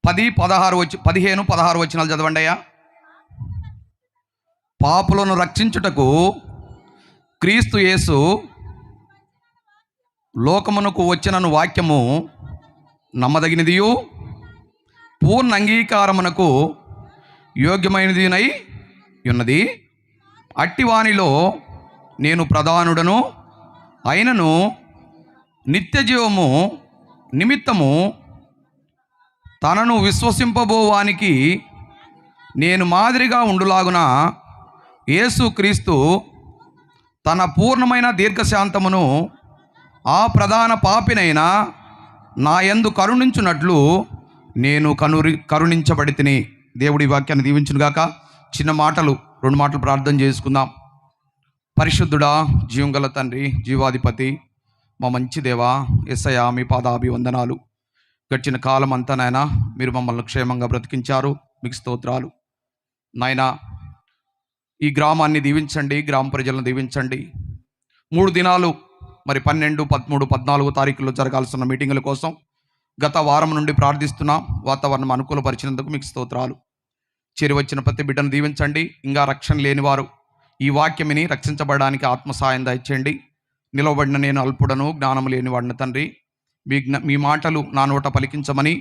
15-16 వచనాలు చదవండి అయ్యా. పాపులను రక్షించుటకు క్రీస్తు యేసు లోకమునకు వచ్చినను వాక్యము నమ్మదగినదియు పూర్ణ అంగీకారమునకు యోగ్యమైనదినై ఉన్నది. అట్టివానిలో నేను ప్రధానుడను అయినను నిత్య జీవము నిమిత్తము తనను విశ్వసింపబోవానికి నేను మాదిరిగా ఉండులాగున యేసు క్రీస్తు తన పూర్ణమైన దీర్ఘశాంతమును ఆ ప్రధాన పాపినైన నా యందు కరుణించున్నట్లు నేను కరుణించబడి తిని. దేవుడి వాక్యాన్ని దీవించునుగాక. చిన్న మాటలు, 2 మాటలు ప్రార్థన చేసుకుందాం. పరిశుద్ధుడా, జీవంగల తండ్రి, జీవాధిపతి, మా మంచి దేవా యేసయ్యా, మీ పాదాభివందనాలు. గడిచిన కాలం అంతా నాయన మీరు మమ్మల్ని క్షేమంగా బ్రతికించారు, మీకు స్తోత్రాలు నాయనా. ఈ గ్రామాన్ని దీవించండి, గ్రామ ప్రజలను దీవించండి. 3 దినాలు మరి 12, 13, 14 తారీఖుల్లో జరగాల్సిన మీటింగుల కోసం గత వారం నుండి ప్రార్థిస్తున్నాం. వాతావరణం అనుకూలపరిచినందుకు మీకు స్తోత్రాలు. చేరివచ్చిన ప్రతి బిడ్డను దీవించండి. ఇంకా రక్షణ లేనివారు ఈ వాక్యమిని రక్షించబడడానికి ఆత్మసాయం దయచేయండి. నిలవబడిన నేను అల్పుడను, జ్ఞానం లేనివాడిన తండ్రి, మీ మాటలు నా నోట పలికించమని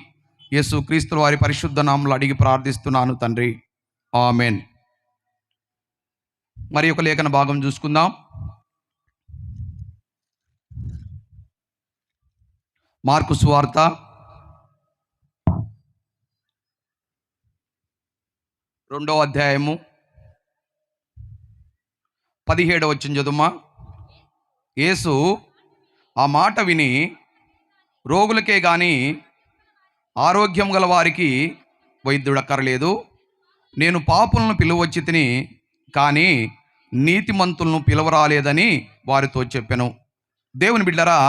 యేసు క్రీస్తు వారి పరిశుద్ధ నామములో అడిగి ప్రార్థిస్తున్నాను తండ్రి, ఆమెన్. మరి ఒక లేఖన భాగం చూసుకుందాం. మార్కు సువార్త 2వ అధ్యాయము 17వ వచనం చదువుమా. యేసు ఆ మాట విని, రోగులకే గాని ఆరోగ్యం గల వారికి వైద్యుడక్కరలేదు, నేను పాపులను పిలువచ్చి తిని కానీ నీతిమంతులను పిలవరాలేదని వారితో చెప్పెను. దేవుని బిడ్డరా,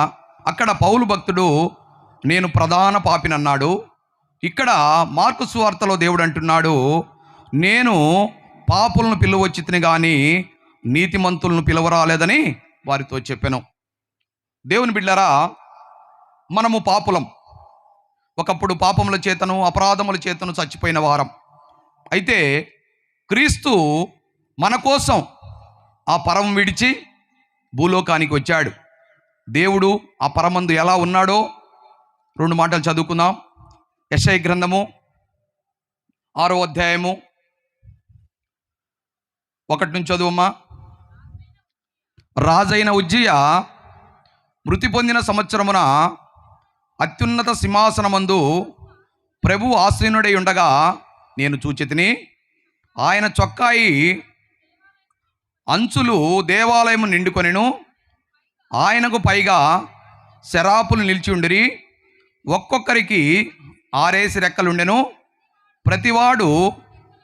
అక్కడ పౌలు భక్తుడు నేను ప్రధాన పాపినన్నాడు. ఇక్కడ మార్కు సువార్తలో దేవుడు అంటున్నాడు, నేను పాపులను పిలువచ్చి తిని కానీ నీతిమంతులను పిలవరాలేదని వారితో చెప్పెను. దేవుని బిడ్డరా, మనము పాపులం. ఒకప్పుడు పాపముల చేతను, అపరాధముల చేతను చచ్చిపోయిన వారం. అయితే క్రీస్తు మన కోసం ఆ పరం విడిచి భూలోకానికి వచ్చాడు. దేవుడు ఆ పరమందు ఎలా ఉన్నాడో 2 మాటలు చదువుకుందాం. యెషయా గ్రంథము 6వ అధ్యాయము 1 నుంచి చదువమ్మా. రాజైన ఉజ్జియా మృతి పొందిన సంవత్సరమున అత్యున్నత సింహాసనమందు ప్రభువు ఆసీనుడై ఉండగా నేను చూచితిని. ఆయన చొక్కాయి అంచులు దేవాలయము నిండుకొనెను. ఆయనకు పైగా శరాపులు నిలిచి ఉండిరి. ఒక్కొక్కరికి 6 రెక్కలుండెను. ప్రతివాడు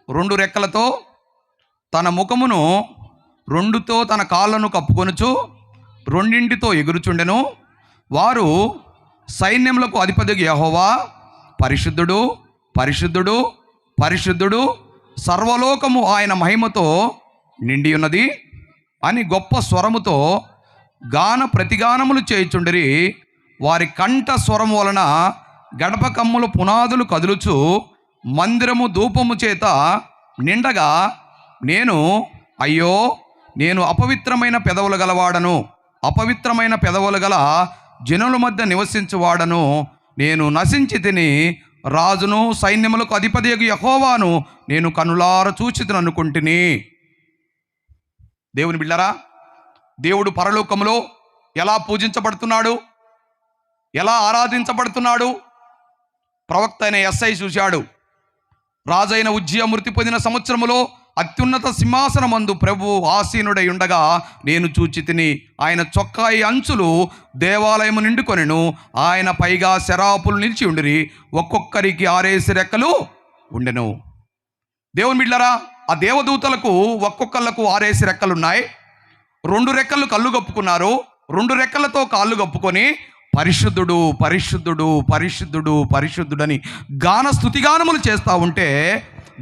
2 రెక్కలతో తన ముఖమును 2తో తన కాళ్ళను కప్పుకొనుచు 2ంటితో ఎగురుచుండెను. వారు సైన్యములకు అధిపతికి యెహోవా పరిశుద్ధుడు, పరిశుద్ధుడు, పరిశుద్ధుడు, సర్వలోకము ఆయన మహిమతో నిండి ఉన్నది అని గొప్ప స్వరముతో గాన ప్రతిగానములు చేయుచుండిరి. వారి కంఠ స్వరము వలన గడప కమ్ముల పునాదులు కదులుచు మందిరము ధూపము చేత నిండగా నేను అయ్యో, నేను అపవిత్రమైన పెదవులు గలవాడను, అపవిత్రమైన పెదవులు గల జనుల మధ్య నివసించువాడను, నేను నశించి తిని రాజును సైన్యములకు అధిపతియగు యెహోవాను నేను కనులార చూచితిని అనుకుంటుని. దేవుని బిడ్డరా, దేవుడు పరలోకములో ఎలా పూజించబడుతున్నాడు, ఎలా ఆరాధించబడుతున్నాడు? ప్రవక్త అయిన యెషయా చూశాడు. రాజైన ఉజ్జియా మృతి పొందిన సంవత్సరములో అత్యున్నత సింహాసనమందు ప్రభువు ఆసీనుడై ఉండగా నేను చూచితిని. ఆయన చొక్కాయి అంచులు దేవాలయము నిండుకొనెను. ఆయన పైగా శరాపులు నిలిచి ఉండిరి. ఒక్కొక్కరికి 6 రెక్కలు ఉండెను. దేవుని బిడ్డలారా, ఆ దేవదూతలకు ఒక్కొక్కళ్ళకు 6 రెక్కలు ఉన్నాయి. 2 రెక్కలు కళ్ళు కప్పుకున్నారు. 2 రెక్కలతో కాళ్ళు కప్పుకొని పరిశుద్ధుడు, పరిశుద్ధుడు, పరిశుద్ధుడు, పరిశుద్ధుడని గాన స్తుతిగానములు చేస్తూ ఉంటే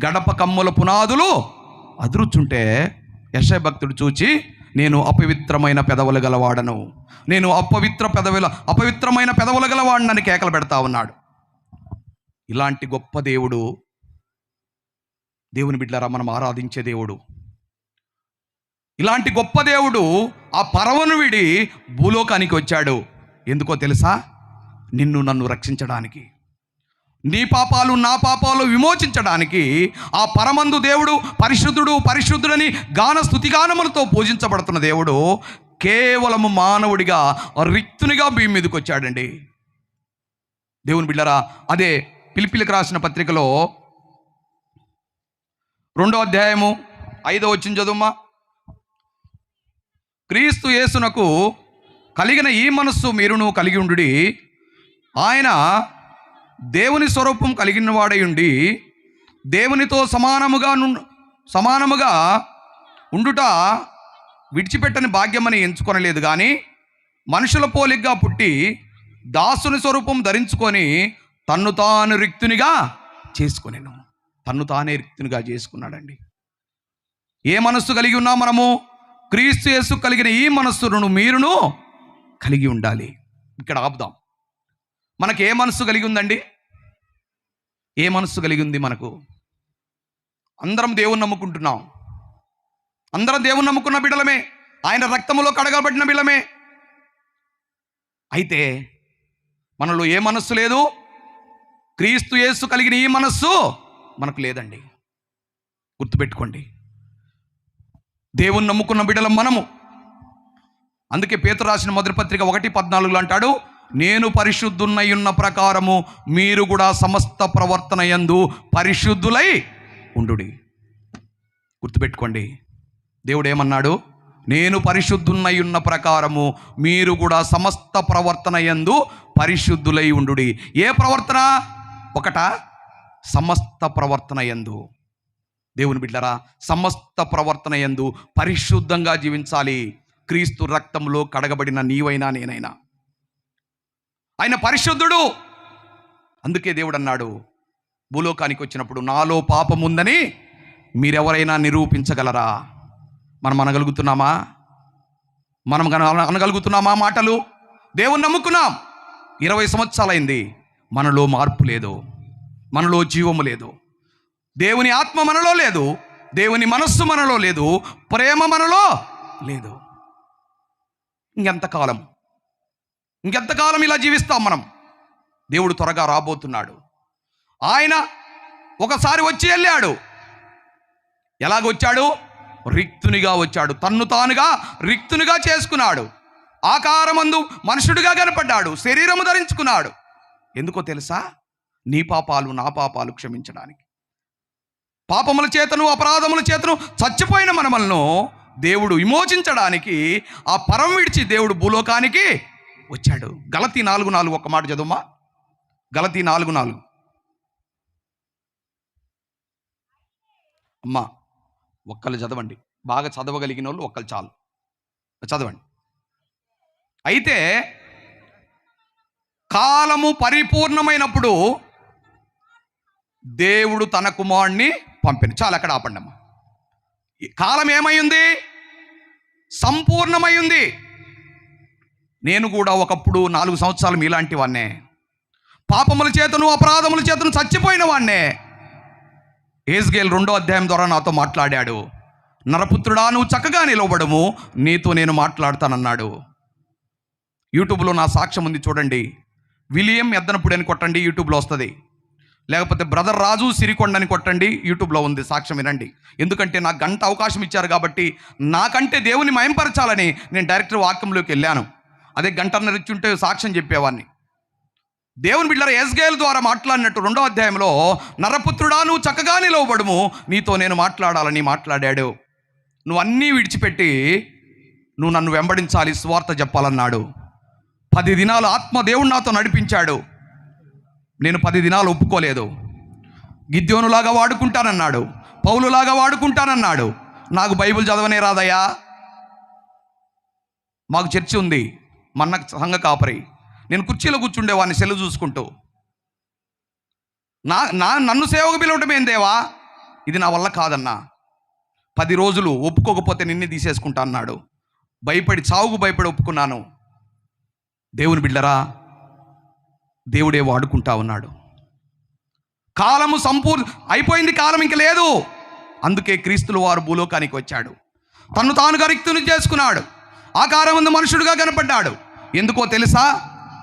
గడప కమ్ముల పునాదులు అదురుచుంటే యెషయా భక్తుడు చూచి నేను అపవిత్రమైన పెదవులు గలవాడను, నేను అపవిత్రమైన పెదవులు గలవాడనని కేకలు పెడతా ఉన్నాడు. ఇలాంటి గొప్ప దేవుడు, దేవుని బిడ్డలారా, మనం ఆరాధించే దేవుడు, ఇలాంటి గొప్ప దేవుడు ఆ పరమను విడి భూలోకానికి వచ్చాడు. ఎందుకో తెలుసా? నిన్ను నన్ను రక్షించడానికి, నీ పాపాలు నా పాపాలు విమోచించడానికి. ఆ పరమందు దేవుడు పరిశుద్ధుడు పరిశుద్ధుడని గాన స్తుతిగానములతో పూజించబడుతున్న దేవుడు కేవలము మానవుడిగా రిక్తునిగా భూమి మీదకి వచ్చాడండి. దేవుని బిడ్డలారా, అదే ఫిలిప్పీలకు రాసిన పత్రికలో 2వ అధ్యాయము 5వ వచనం చదువుమా. క్రీస్తు యేసునకు కలిగిన ఈ మనస్సు మీరును కలిగి ఉండుడి. ఆయన దేవుని స్వరూపం కలిగిన వాడై ఉండి దేవునితో సమానముగా ఉండుట విడిచిపెట్టని భాగ్యమని ఎంచుకొనలేదు, కానీ మనుషుల పోలికగా పుట్టి దాసుని స్వరూపం ధరించుకొని తన్ను తాను రిక్తునిగా చేసుకొనెను. తన్ను తానే రిక్తునిగా చేసుకున్నాడండి. ఏ మనస్సు కలిగి ఉన్నా మనము? క్రీస్తు యేసు కలిగిన ఈ మనస్సును మీరును కలిగి ఉండాలి. ఇక్కడ ఆపుదాం. మనకు ఏ మనస్సు కలిగి ఉందండి? ఏ మనస్సు కలిగి ఉంది మనకు? అందరం దేవుని నమ్ముకుంటున్నాం. అందరం దేవుని నమ్ముకున్న బిడ్డలమే, ఆయన రక్తములో కడగబడిన బిడ్డలమే. అయితే మనలో ఏ మనస్సు లేదు? క్రీస్తు యేసు కలిగిన ఈ మనస్సు మనకు లేదండి. గుర్తుపెట్టుకోండి, దేవుని నమ్ముకున్న బిడ్డలం మనము. అందుకే పేతురు రాసిన మొదటి పత్రిక 1:14 అంటాడు, నేను పరిశుద్ధున్నై ఉన్న ప్రకారము మీరు కూడా సమస్త ప్రవర్తన యందు పరిశుద్ధులై ఉండుడి. గుర్తుపెట్టుకోండి, దేవుడు ఏమన్నాడు? నేను పరిశుద్ధున్నై ఉన్న ప్రకారము మీరు కూడా సమస్త ప్రవర్తన యందు పరిశుద్ధులై ఉండుడి. ఏ ప్రవర్తన? ఒకట, సమస్త ప్రవర్తన యందు. దేవుని బిడ్డలారా, సమస్త ప్రవర్తన యందు పరిశుద్ధంగా జీవించాలి. క్రీస్తు రక్తంలో కడగబడిన నీవైనా నేనైనా. ఆయన పరిశుద్ధుడు. అందుకే దేవుడు అన్నాడు, భూలోకానికి వచ్చినప్పుడు నాలో పాపం ఉందని మీరెవరైనా నిరూపించగలరా? మనం అనగలుగుతున్నామా? అనగలుగుతున్నామా మాటలు? దేవుని నమ్ముకున్నాం, 20 సంవత్సరాలైంది, మనలో మార్పు లేదు, మనలో జీవము లేదు, దేవుని ఆత్మ మనలో లేదు, దేవుని మనస్సు మనలో లేదు, ప్రేమ మనలో లేదు. ఇంకెంతకాలం ఇలా జీవిస్తాం మనం? దేవుడు త్వరగా రాబోతున్నాడు. ఆయన ఒకసారి వచ్చి వెళ్ళాడు. ఎలాగొచ్చాడు? రిక్తునిగా వచ్చాడు. తన్ను తానుగా రిక్తునిగా చేసుకున్నాడు. ఆకారమందు మనుషుడిగా కనపడ్డాడు, శరీరము ధరించుకున్నాడు. ఎందుకో తెలుసా? నీ పాపాలు నా పాపాలు క్షమించడానికి. పాపముల చేతను అపరాధముల చేతను చచ్చిపోయిన మనమలను దేవుడు విమోచించడానికి ఆ పరం విడిచి దేవుడు భూలోకానికి వచ్చాడు. గలతీ 4:4 ఒక మాట చదువుమా. గలతీ 4:4. అమ్మా ఒక్కళ్ళు చదవండి, బాగా చదవగలిగిన వాళ్ళు ఒక్కళ్ళు చాలు, చదవండి. అయితే కాలము పరిపూర్ణమైనప్పుడు దేవుడు తన కుమారుణ్ణి పంపిన. చాలు, అక్కడ ఆపండి అమ్మా. కాలం ఏమైంది? సంపూర్ణమై ఉంది. నేను కూడా ఒకప్పుడు 4 సంవత్సరాలు మీలాంటి వాన్నే, పాపముల చేతను అపరాధముల చేతను చచ్చిపోయిన వాన్నే. ఏజ్కేలు 2వ అధ్యాయం ద్వారా నాతో మాట్లాడాడు. నరపుత్రుడా, నువ్వు చక్కగా నిలవబడము, నీతో నేను మాట్లాడతానన్నాడు. యూట్యూబ్లో నా సాక్ష్యం ఉంది, చూడండి. విలియం ఎద్దనపుడి అని కొట్టండి, యూట్యూబ్లో వస్తుంది. లేకపోతే బ్రదర్ రాజు సిరికొండ అని కొట్టండి, యూట్యూబ్లో ఉంది. సాక్ష్యం వినండి. ఎందుకంటే నాకు గంట అవకాశం ఇచ్చారు కాబట్టి, నాకంటే దేవుని మయంపరచాలని నేను డైరెక్టర్ వాక్యంలోకి వెళ్ళాను. అదే గంటన్నర ఇచ్చుంటే సాక్ష్యం చెప్పేవాడిని. దేవుని బిడ్డలారా, ఏజ్కేలు ద్వారా మాట్లాడినట్టు 2వ అధ్యాయంలో, నరపుత్రుడా నువ్వు చక్కగా నిలవబడుము, నీతో నేను మాట్లాడాలని మాట్లాడాడు. నువ్వు అన్నీ విడిచిపెట్టి నువ్వు నన్ను వెంబడించాలి, సువార్త చెప్పాలన్నాడు. 10 దినాలు ఆత్మ దేవుడు నాతో నడిపించాడు. నేను 10 దినాలు ఒప్పుకోలేదు. గిద్యోనులాగా వాడుకుంటానన్నాడు, పౌలులాగా వాడుకుంటానన్నాడు. నాకు బైబిల్ చదవనే రాదయ్యా. మాకు చర్చి ఉంది, మన్న సంఘ కాపరి. నేను కుర్చీలో కూర్చుండేవాడిని సెల్లు చూసుకుంటూ. నన్ను సేవకు పిలవటం ఏం దేవా, ఇది నా వల్ల కాదన్నా. 10 రోజులు ఒప్పుకోకపోతే నిన్నే తీసేసుకుంటా అన్నాడు. భయపడి, చావుకు భయపడి ఒప్పుకున్నాను. దేవుని బిడ్డరా, దేవుడే వాడుకుంటా ఉన్నాడు. కాలము అయిపోయింది, కాలం ఇంక లేదు. అందుకే క్రీస్తులు వారు భూలోకానికి వచ్చాడు. తను తానుగా రిక్తుని చేసుకున్నాడు, ఆకారమందు మనుషుడుగా కనపడ్డాడు. ఎందుకో తెలుసా?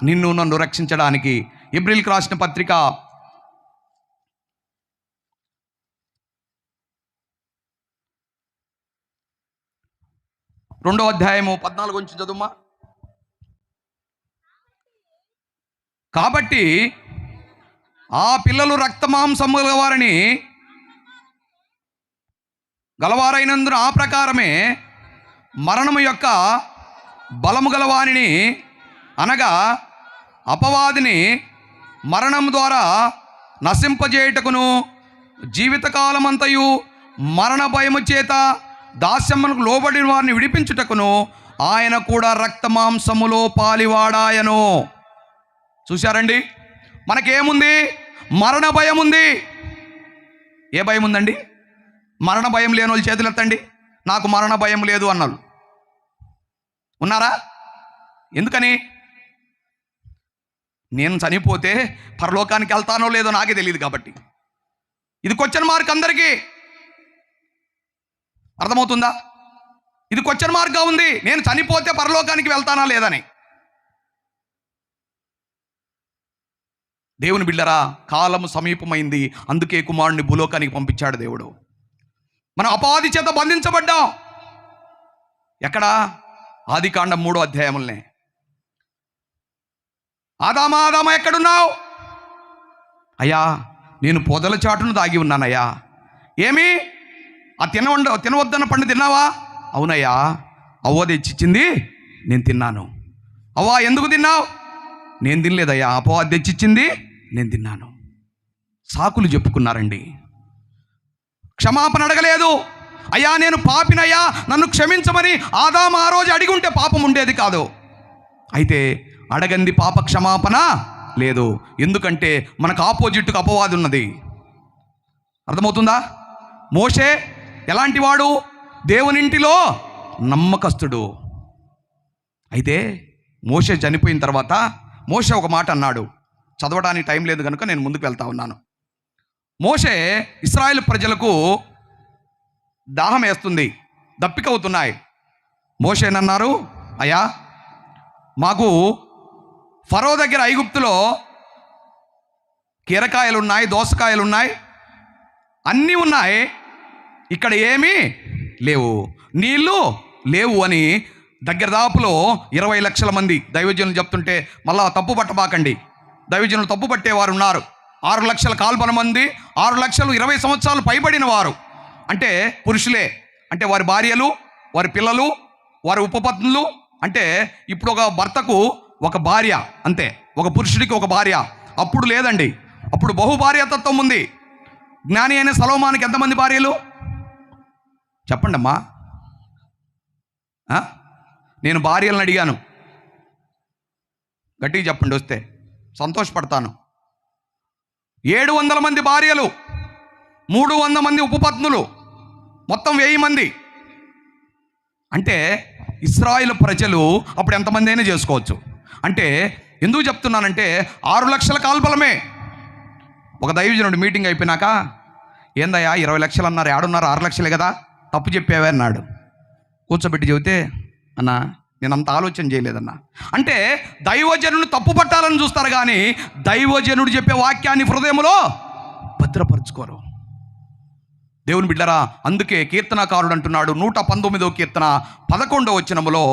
నిన్ను నన్ను రక్షించడానికి. ఎబ్రిల్కి రాసిన పత్రిక 2వ అధ్యాయము 14 నుంచి చదువుమా. కాబట్టి ఆ పిల్లలు రక్తమాంసము గలవారైనందున ఆ ప్రకారమే మరణము యొక్క బలము గలవారిని, అనగా అపవాదిని మరణం ద్వారా నశింపజేయుటకును, జీవితకాలమంతయు మరణ భయము చేత దాస్యమునకు లోబడిన వారిని విడిపించుటకును ఆయన కూడా రక్తమాంసములో పాలివాడాయను. చూశారండి, మనకేముంది? మరణ భయం ఉంది. ఏ భయం ఉందండి? మరణ భయం లేని వాళ్ళు చేతులు ఎత్తండి. నాకు మరణ భయం లేదు అన్నారు ఉన్నారా? ఎందుకని? నేను చనిపోతే పరలోకానికి వెళ్తానో లేదో నాకే తెలియదు కాబట్టి. ఇది క్వశ్చన్ మార్క్ అందరికీ. అర్థమవుతుందా? ఇది క్వశ్చన్ మార్క్గా ఉంది. నేను చనిపోతే పరలోకానికి వెళ్తానా లేదని. దేవుని బిడ్డరా, కాలము సమీపమైంది. అందుకే కుమారుని భూలోకానికి పంపించాడు దేవుడు. మనం అపవాది చేత బంధించబడ్డాం. ఎక్కడ? ఆదికాండం 3వ అధ్యాయములనే. ఆదామా, ఆదామా ఎక్కడున్నావు? అయ్యా, నేను పొదల చాటును దాగి ఉన్నానయ్యా. ఏమి? ఆ తినవద్దన్న పండు తిన్నావా? అవునయ్యా, అవ్వ తెచ్చిచ్చింది, నేను తిన్నాను. అవ్వ ఎందుకు తిన్నావు? నేను తినలేదయ్యా, అపవాది తెచ్చిచ్చింది, నేను తిన్నాను. సాకులు చెప్పుకున్నారండి. క్షమాపణ అడగలేదు. అయ్యా నేను పాపినయ్యా, నన్ను క్షమించమని ఆదాము ఆ రోజు అడిగి ఉంటే పాపం ఉండేది కాదు. అయితే అడగంది పాప క్షమాపణ లేదు. ఎందుకంటే మనకు ఆపోజిట్గా అపవాది ఉన్నది. అర్థమవుతుందా? మోషే ఎలాంటి వాడు? దేవునింటిలో నమ్మకస్తుడు. అయితే మోషే చనిపోయిన తర్వాత మోషే ఒక మాట అన్నాడు. చదవడానికి టైం లేదు కనుక నేను ముందుకు వెళ్తా ఉన్నాను. మోషే ఇశ్రాయేలు ప్రజలకు దాహం వేస్తుంది, దప్పిక అవుతున్నాయి. మోషేనన్నారు, అయ్యా మాకు ఫరో దగ్గర ఐగుప్తులో కీరకాయలున్నాయి, దోసకాయలున్నాయి, అన్నీ ఉన్నాయి, ఇక్కడ ఏమీ లేవు, నీళ్ళు లేవు అని దగ్గర దాపులో 20 లక్షల మంది దైవజనులు చెప్తుంటే మళ్ళా తప్పు పట్టబాకండి. దైవజనులు తప్పు పట్టేవారు ఉన్నారు. 6 లక్షల కాల్పన మంది, 6 లక్షలు 20 సంవత్సరాలు పైబడిన వారు అంటే పురుషులే. అంటే వారి భార్యలు, వారి పిల్లలు, వారి ఉపపత్నులు. అంటే ఇప్పుడు ఒక భర్తకు ఒక భార్య అంతే, ఒక పురుషుడికి ఒక భార్య. అప్పుడు లేదండి, అప్పుడు బహుభార్యాతత్వం ఉంది. జ్ఞాని అయిన సలోమానికి ఎంతమంది భార్యలు చెప్పండి అమ్మా? నేను భార్యలను అడిగాను, గట్టిగా చెప్పండి, వస్తే సంతోషపడతాను. 700 మంది భార్యలు, 300 మంది ఉపపత్నులు, మొత్తం 1000 మంది. అంటే ఇశ్రాయేలు ప్రజలు అప్పుడు ఎంతమంది అయినా చేసుకోవచ్చు. అంటే ఎందుకు చెప్తున్నానంటే 6 లక్షల కాల్బలమే. ఒక దైవజనుడు మీటింగ్ అయిపోయినాక, ఏందయ్యా 20 లక్షలు అన్నారు, ఏడున్నారు, 6 లక్షలే కదా, తప్పు చెప్పావే అన్నాడు. కూర్చోబెట్టి చెబితే, అన్నా నేను అంత ఆలోచన చేయలేదన్నా. అంటే దైవజనుడు తప్పు పట్టాలని చూస్తారు కానీ దైవజనుడు చెప్పే వాక్యాన్ని హృదయంలో భద్రపరుచుకోరు. దేవుని బిడ్డరా, అందుకే కీర్తనకారుడు అంటున్నాడు 119వ కీర్తన 11వ వచనములో,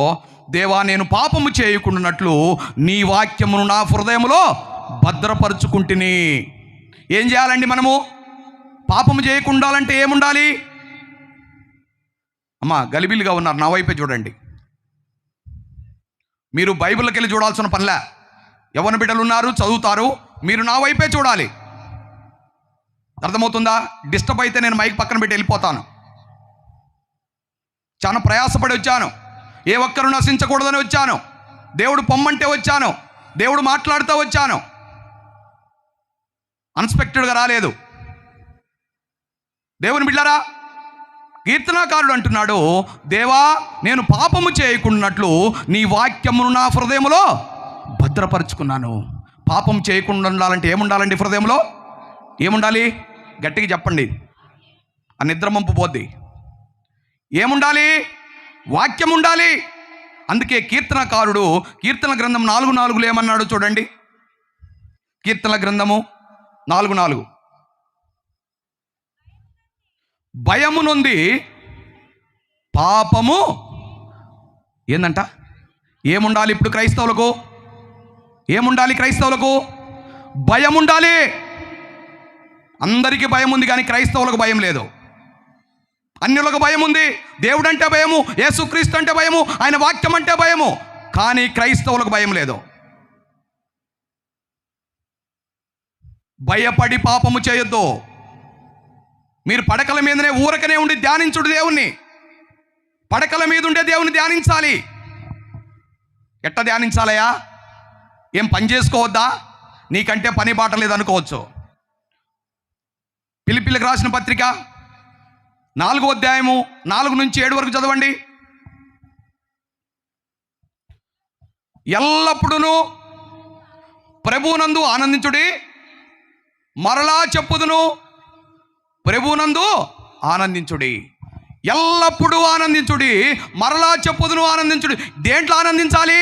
దేవా నేను పాపము చేయకుండానట్లు నీ వాక్యమును నా హృదయములో భద్రపరుచుకుంటుని. ఏం చేయాలండి మనము? పాపము చేయకుండాలంటే ఏముండాలి? అమ్మా గలిబిలిగా ఉన్నారు, నా వైపే చూడండి. మీరు బైబిల్కి వెళ్ళి చూడాల్సిన పనిలే. యవ్వన బిడ్డలు ఉన్నారు, చదువుతారు, మీరు నా వైపే చూడాలి. అర్థమవుతుందా? డిస్టర్బ్ అయితే నేను మైక్ పక్కన పెట్టి వెళ్ళిపోతాను. చాలా ప్రయాసపడి వచ్చాను, ఏ ఒక్కరు నశించకూడదని వచ్చాను. దేవుడు పొమ్మంటే వచ్చాను, దేవుడు మాట్లాడుతూ వచ్చాను, అన్ఎక్స్పెక్టెడ్గా రాలేదు. దేవుని బిడ్డలారా, కీర్తనాకారుడు అంటున్నాడు, దేవా నేను పాపము చేయకుండానట్లు నీ వాక్యమును నా హృదయములో భద్రపరుచుకున్నాను. పాపం చేయకుండా ఉండాలంటే ఏముండాలండి? హృదయంలో ఏముండాలి? గట్టిగా చెప్పండి, ఆ నిద్ర మంపు పోద్ది. ఏముండాలి? వాక్యం ఉండాలి. అందుకే కీర్తనకారుడు కీర్తన గ్రంథం 4:4 ఏమన్నాడు చూడండి. కీర్తన గ్రంథము 4:4, భయము నొంది పాపము ఏందంట? ఏముండాలి ఇప్పుడు క్రైస్తవులకు? ఏముండాలి క్రైస్తవులకు? భయం ఉండాలి. అందరికీ భయం ఉంది, కానీ క్రైస్తవులకు భయం లేదు. అన్యులకు భయం ఉంది. దేవుడు అంటే భయము, యేసుక్రీస్తు అంటే భయము, ఆయన వాక్యం అంటే భయము, కానీ క్రైస్తవులకు భయం లేదు. భయపడి పాపము చేయొద్దు. మీరు పడకల మీదనే ఊరకనే ఉండి ధ్యానించుడు దేవుణ్ణి. పడకల మీద ఉండే దేవుని ధ్యానించాలి. ఎట్ట ధ్యానించాలయా? ఏం పని చేసుకోవద్దా? నీకంటే పని బాట లేదనుకోవచ్చు. ఫిలిప్పీలకు రాసిన పత్రిక 4వ అధ్యాయము 4 నుంచి 7 వరకు చదవండి. ఎల్లప్పుడూ ప్రభువునందు ఆనందించుడి, మరలా చెప్పుదును ప్రభువునందు ఆనందించుడి. ఎల్లప్పుడూ ఆనందించుడి, మరలా చెప్పుదును ఆనందించుడి. దేంట్లో ఆనందించాలి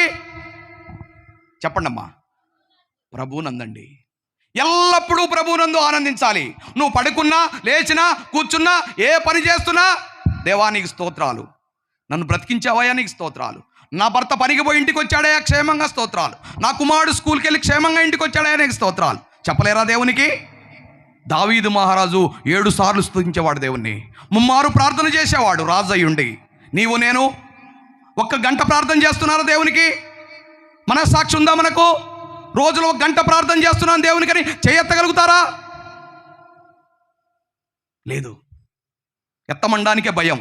చెప్పండి అమ్మా? ప్రభువునందండి. ఎల్లప్పుడూ ప్రభువునందు ఆనందించాలి. నువ్వు పడుకున్నా, లేచినా, కూర్చున్నా, ఏ పని చేస్తున్నా, దేవా నీకు స్తోత్రాలు, నన్ను బ్రతికించావయ్యా నీకు స్తోత్రాలు, నా భర్త పనికి పోయి ఇంటికి వచ్చాడయ్యా క్షేమంగా స్తోత్రాలు, నా కుమారుడు స్కూల్కి వెళ్ళి క్షేమంగా ఇంటికి వచ్చాడయ్యా నీకు స్తోత్రాలు చెప్పలేరా దేవునికి? దావీదు మహారాజు 7 సార్లు స్తుతించేవాడు దేవుణ్ణి. 3 మారు ప్రార్థన చేసేవాడు రాజు అయ్యుండి. నీవు నేను 1 గంట ప్రార్థన చేస్తున్నారా దేవునికి? మనస్సాక్షి ఉందా మనకు? రోజులో 1 గంట ప్రార్థన చేస్తున్నాను దేవునికని చేయెత్తగలుగుతారా? లేదు. ఎత్తమండానికే భయం.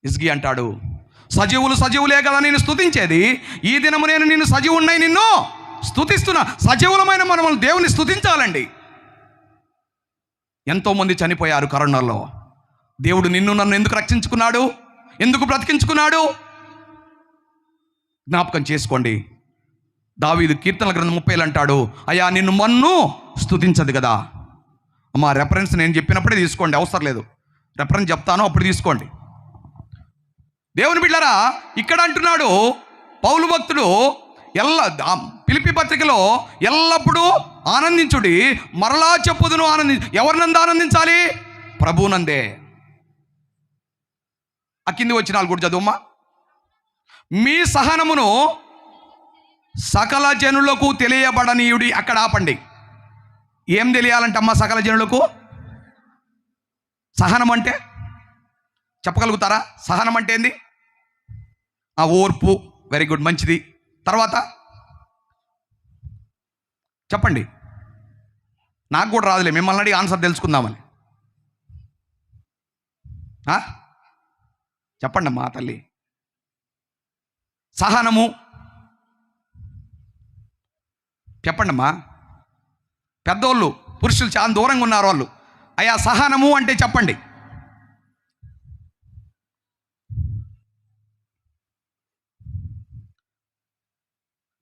ఇస్గి అంటాడు, సజీవులే కదా నేను స్తుతించేది, ఈ దినము నేను నిన్ను సజీవున్నై నిన్ను స్తుతిస్తున్నా. సజీవులమైన మనం దేవుని స్తుతించాలండి. ఎంతోమంది చనిపోయారు కరోనాలో. దేవుడు నిన్ను నన్ను ఎందుకు రక్షించుకున్నాడు? ఎందుకు బ్రతికించుకున్నాడు? జ్ఞాపకం చేసుకోండి. దావీదు కీర్తనల గ్రంథం 30 అంటాడు, అయ్యా నిన్ను మన్ను స్తుతించదు కదా. అమ్మా రెఫరెన్స్ నేను చెప్పినప్పుడే తీసుకోండి, అవసరం లేదు. రెఫరెన్స్ చెప్తాను అప్పుడు తీసుకోండి. దేవుని బిడ్డలారా, ఇక్కడ అంటున్నాడు పౌలు భక్తుడు, ఫిలిప్పీ పత్రికలో ఎల్లప్పుడూ ఆనందించుడి, మరలా చెప్పుదును ఎవరినందు ఆనందించాలి? ప్రభువునందే. ఆ కింది వచ్చినాలు కూడా చదువుమ్మా. మీ సహనమును సకల జనులకు తెలియబడనీయుడి. అక్కడ ఆపండి. ఏం తెలియాలంటమ్మా సకల జనులకు? సహనం అంటే చెప్పగలుగుతారా? సహనం అంటే ఏంది? ఆ ఓర్పు. వెరీ గుడ్, మంచిది. తర్వాత చెప్పండి. నాకు కూడా రాదులే, మిమ్మల్ని అడిగి ఆన్సర్ తెలుసుకుందామని. చెప్పండి అమ్మా తల్లి. సహనము చెప్పండి అమ్మా. పెద్దోళ్ళు పురుషులు చాలా దూరంగా ఉన్నారు వాళ్ళు. అయ్యా సహనము అంటే చెప్పండి.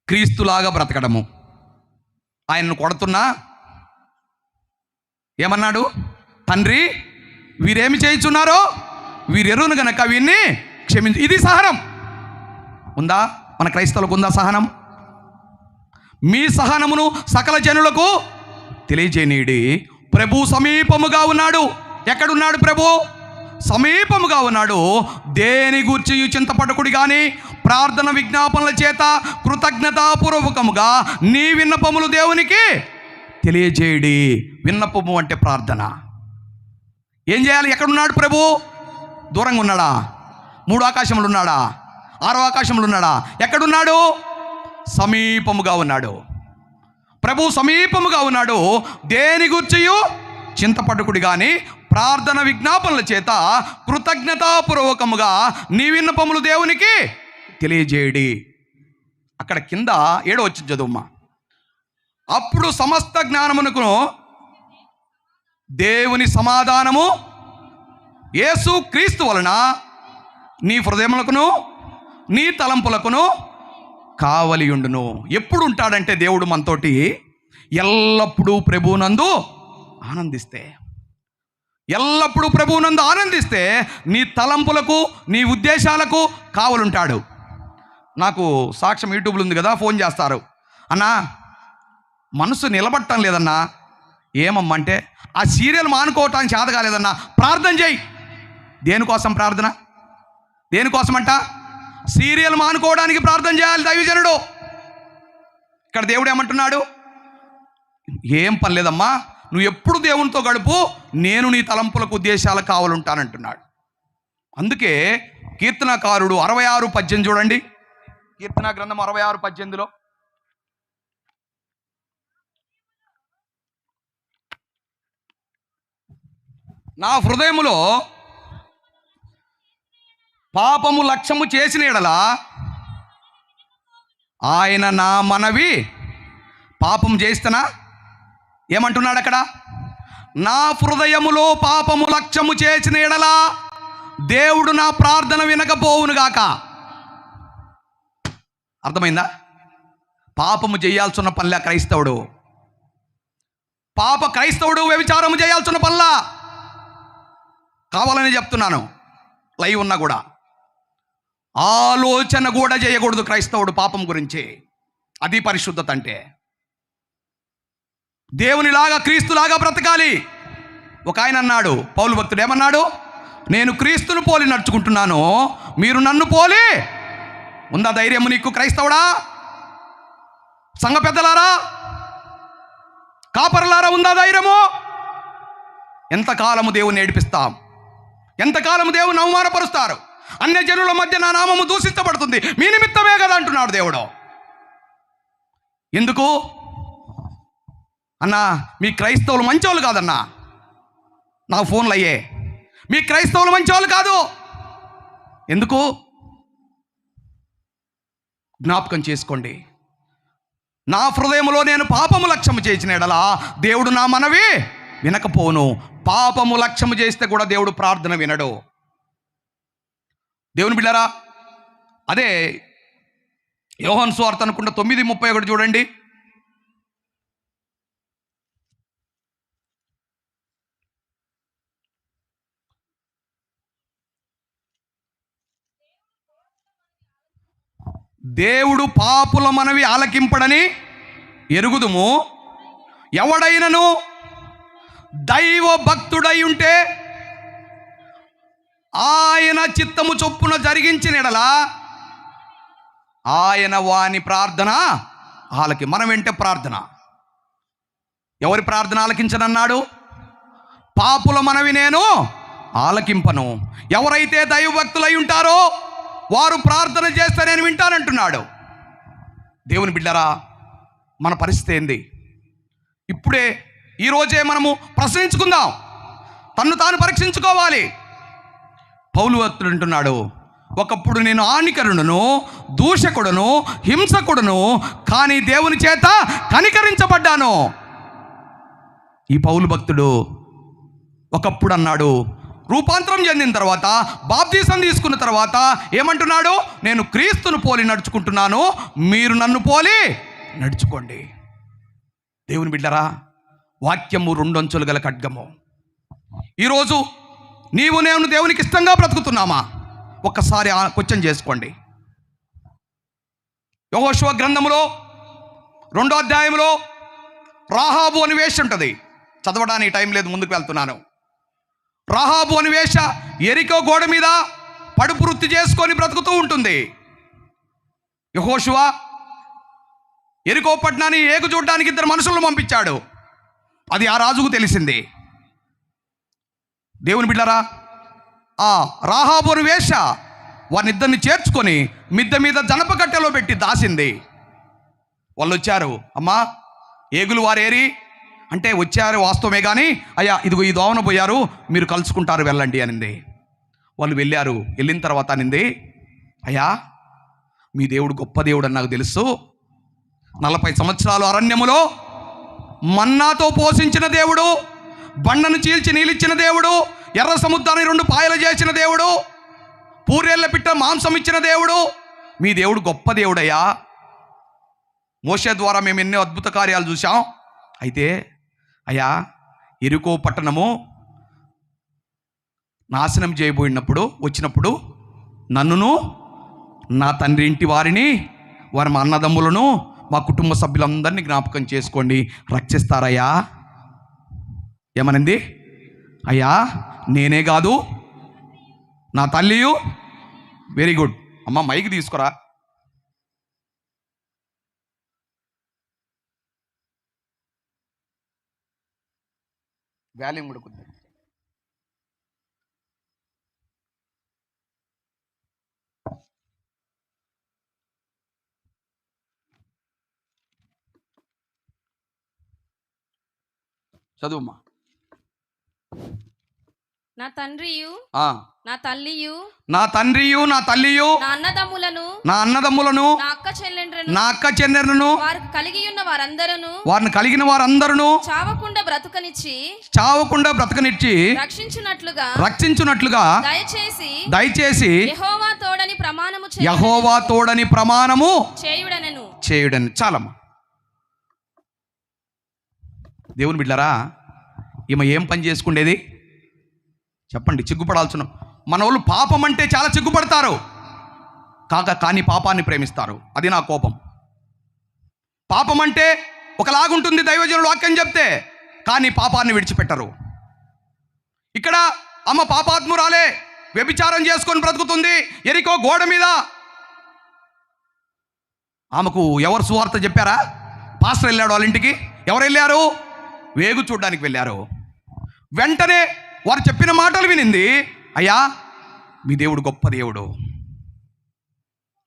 క్రీస్తులాగా బ్రతకడము. ఆయనను కొడుతున్నా ఏమన్నాడు? తండ్రి వీరేమి చేయుచున్నారో వీరెరును గనక వీరిని క్షమించు. ఇది సహనం. ఉందా మన క్రైస్తవులకు? ఉందా సహనం? మీ సహనమును సకల జనులకు తెలియజేయనీయుడి, ప్రభు సమీపముగా ఉన్నాడు. ఎక్కడున్నాడు ప్రభు? సమీపముగా ఉన్నాడు. దేని గూర్చి చింతపడకుడి కానీ ప్రార్థన విజ్ఞాపనల చేత కృతజ్ఞతాపూర్వకముగా నీ విన్నపములు దేవునికి తెలియజేయడి. విన్నపము అంటే ప్రార్థన. ఏం చేయాలి? ఎక్కడున్నాడు ప్రభు? దూరంగా ఉన్నాడా? 3 ఆకాశములు ఉన్నాడా? 6వ ఆకాశములు ఉన్నాడా? ఎక్కడున్నాడు? సమీపముగా ఉన్నాడు. ప్రభు సమీపముగా ఉన్నాడు. దేని గూర్చియు చింతపడకుడి కానీ ప్రార్థన విజ్ఞాపనల చేత కృతజ్ఞతాపూర్వకముగా నీ విన్నపములు దేవునికి తెలియజేయడి. అక్కడ కింద 7వ వచనం చదువుమ్మా. అప్పుడు సమస్త జ్ఞానమునకు దేవుని సమాధానము యేసు క్రీస్తు వలన నీ హృదయములకును నీ తలంపులకును కావలియుండును. ఎప్పుడు ఉంటాడంటే దేవుడు మనతోటి ఎల్లప్పుడూ ప్రభువునందు ఆనందిస్తే, ఎల్లప్పుడూ ప్రభువునందు ఆనందిస్తే నీ తలంపులకు, నీ ఉద్దేశాలకు కావలుంటాడు. నాకు సాక్ష్యం యూట్యూబ్లో ఉంది కదా, ఫోన్ చేస్తారు, అన్నా మనసు నిలబట్టం లేదన్నా. ఏమమ్మంటే ఆ సీరియల్ మానుకోవటానికి చేత కాలేదన్నా, ప్రార్థన చేయి. దేనికోసం ప్రార్థన? దేనికోసమంట? సీరియల్ మానుకోవడానికి ప్రార్థన చేయాలి దైవజనుడు. ఇక్కడ దేవుడు ఏమంటున్నాడు? ఏం పని లేదమ్మా, నువ్వు ఎప్పుడు దేవునితో గడుపు, నేను నీ తలంపులకు ఉద్దేశాలకు కావాలంటానంటున్నాడు. అందుకే కీర్తనకారుడు 66:18 చూడండి. కీర్తన గ్రంథం 66:18లో, నా హృదయములో పాపము లక్ష్యము చేసిన ఎడల ఆయన నా మనవి, పాపం చేస్తనా ఏమంటున్నాడు అక్కడ? నా హృదయములో పాపము లక్ష్యము చేసిన ఎడల దేవుడు నా ప్రార్థన వినకపోవునుగాక. అర్థమైందా? పాపము చేయాల్సిన పనిలా క్రైస్తవుడు, క్రైస్తవుడు వ్యభిచారము చేయాల్సిన పనిలా. కావాలని చెప్తున్నాను, లైవ్ ఉన్నా కూడా ఆలోచన కూడా చేయకూడదు క్రైస్తవుడు పాపం గురించి. అది పరిశుద్ధత అంటే. దేవునిలాగా, క్రీస్తులాగా బ్రతకాలి. ఒక ఆయన అన్నాడు, పౌలు భక్తుడు ఏమన్నాడు? నేను క్రీస్తును పోలి నడుచుకుంటున్నాను, మీరు నన్ను పోలి. ఉందా ధైర్యము నీకు క్రైస్తవుడా? సంఘ పెద్దలారా, కాపరులారా, ఉందా ధైర్యము? ఎంతకాలము దేవుని ఏడిపిస్తాం? ఎంతకాలము దేవుని అవమానపరుస్తారు? అన్య జనుల మధ్య నా నామము దూషించబడుతుంది, మీ నిమిత్తమే కదా అంటున్నాడు దేవుడు. ఎందుకు అన్నా? మీ క్రైస్తవులు మంచోళ్ళు కాదన్నా, నాకు ఫోన్లు అయ్యే. మీ క్రైస్తవులు మంచోళ్ళు కాదు. ఎందుకు? జ్ఞాపకం చేసుకోండి. నా హృదయంలో నేను పాపము లక్ష్యము చేసిన ఎడల దేవుడు నా మనవి వినకపోను. పాపము లక్ష్యము చేస్తే కూడా దేవుడు ప్రార్థన వినడు. దేవుని బిడ్డలారా, అదే యోహాను సువార్త అనుకుంటా 9:31 చూడండి. దేవుడు పాపుల మనవి ఆలకింపడని ఎరుగుదుము, ఎవడైనను దైవ భక్తుడై ఉంటే ఆయన చిత్తము చొప్పున జరిగించిన ఎడల ఆయన వాని ప్రార్థన ఆలకి. మనం వెంటే ప్రార్థన. ఎవరి ప్రార్థన ఆలకించనన్నాడు? పాపుల మనవి నేను ఆలకింపను. ఎవరైతే దైవభక్తులై ఉంటారో వారు ప్రార్థన చేస్తే నేను వింటానంటున్నాడు. దేవుని బిడ్డరా, మన పరిస్థితి ఏంది? ఇప్పుడే ఈరోజే మనము ప్రశ్నించుకుందాం, తన్ను తాను పరీక్షించుకోవాలి. పౌలు భక్తుడు అంటున్నాడు, ఒకప్పుడు నేను హానికరుడును, దూషకుడును, హింసకుడును, కానీ దేవుని చేత కనికరించబడ్డాను. ఈ పౌలు భక్తుడు ఒకప్పుడు అన్నాడు, రూపాంతరం చెందిన తర్వాత, బాప్తీసం తీసుకున్న తర్వాత ఏమంటున్నాడు? నేను క్రీస్తును పోలి నడుచుకుంటున్నాను, మీరు నన్ను పోలి నడుచుకోండి. దేవుని బిడ్డరా, వాక్యము 2 అంచులు గల ఖడ్గము. ఈరోజు నీవు నేను దేవునికి ఇష్టంగా బ్రతుకుతున్నామా? ఒక్కసారి క్వశ్చన్ చేసుకోండి. యెహోషువ గ్రంథములో 2వ అధ్యాయంలో రాహాబు అని వేష ఉంటుంది. చదవడానికి టైం లేదు, ముందుకు వెళ్తున్నాను. రాహాబు అని వేష యెరికో గోడ మీద పడుపు వృత్తి చేసుకొని బ్రతుకుతూ ఉంటుంది. యెహోషువ యెరికో పట్టణాన్ని ఏగు చూడడానికి 2 మనుషులను పంపించాడు. అది ఆ రాజుకు తెలిసింది. దేవుని బిడ్డరా, ఆ రాహాబు అని వేష వారినిద్దరిని చేర్చుకొని మిద్దె మీద జనపకట్టెలో పెట్టి దాసింది. వాళ్ళు వచ్చారు, అమ్మా ఏగులు వారేరి అంటే వచ్చారు వాస్తవమే, కానీ అయ్యా ఇదిగో ఈ దోవన పోయారు, మీరు కలుసుకుంటారు వెళ్ళండి అనింది. వాళ్ళు వెళ్ళారు. వెళ్ళిన తర్వాత అనింది, అయ్యా మీ దేవుడు గొప్ప దేవుడు అని నాకు తెలుసు. 40 సంవత్సరాలు అరణ్యములో మన్నాతో పోషించిన దేవుడు, బండను చీల్చి నీళ్ళిచ్చిన దేవుడు, ఎర్ర సముద్రాన్ని 2 పాయలు చేసిన దేవుడు, పూరేళ్ల పిట్ట మాంసం ఇచ్చిన దేవుడు, మీ దేవుడు గొప్ప దేవుడయ్యా. మోషే ద్వారా మేము ఎన్నో అద్భుత కార్యాలు చూసాం, అయితే అయ్యా ఎరికో పట్టణము నాశనం చేయబోయినప్పుడు వచ్చినప్పుడు నన్నును నా తండ్రి ఇంటి వారిని వారి మా అన్నదమ్ములను మా కుటుంబ సభ్యులందరినీ జ్ఞాపకం చేసుకోండి, రక్షిస్తారయ్యా. ఏమనింది? అయ్యా నేనే కాదు నా తల్లియు. వెరీ గుడ్ అమ్మ, మైక్ తీసుకురా. వాల్యూమ్ కూడా కొద్దిగా చదువుమ్మా. నా తండ్రియు నా తల్లియు నా తండ్రియు నా తల్లియు నా అన్నదమ్ములను నా అక్క చెల్లెండ్రను వారికి వారిని కలిగిన వారందరూ చావకుండా బ్రతుకనిచ్చి రక్షించున్నట్లుగా దయచేసి యెహోవా తోడని ప్రమాణము చేయుడని. చాలమ్మా. దేవుని బిడ్డలారా, ఈమె ఏం పని చేసుకుండేది చెప్పండి? సిగ్గుపడాల్సిన మన వాళ్ళు పాపం అంటే చాలా సిగ్గుపడతారు, కానీ పాపాన్ని ప్రేమిస్తారు. అది నా కోపం. పాపం అంటే ఒకలాగుంటుంది దైవజనుడు వాక్యం చెప్తే, కానీ పాపాన్ని విడిచిపెట్టరు. ఇక్కడ అమ్మ పాపాత్మురాలే, వ్యభిచారం చేసుకొని బ్రతుకుతుంది ఎరికో గోడ మీద. ఆమెకు ఎవరు సువార్త చెప్పారా? పాస్టర్ వెళ్ళాడు వాళ్ళ ఇంటికి. ఎవరు వెళ్ళారు? వేగు చూడడానికి వెళ్ళారు. వెంటనే వారు చెప్పిన మాటలు వినింది. అయ్యా మీ దేవుడు గొప్ప దేవుడు,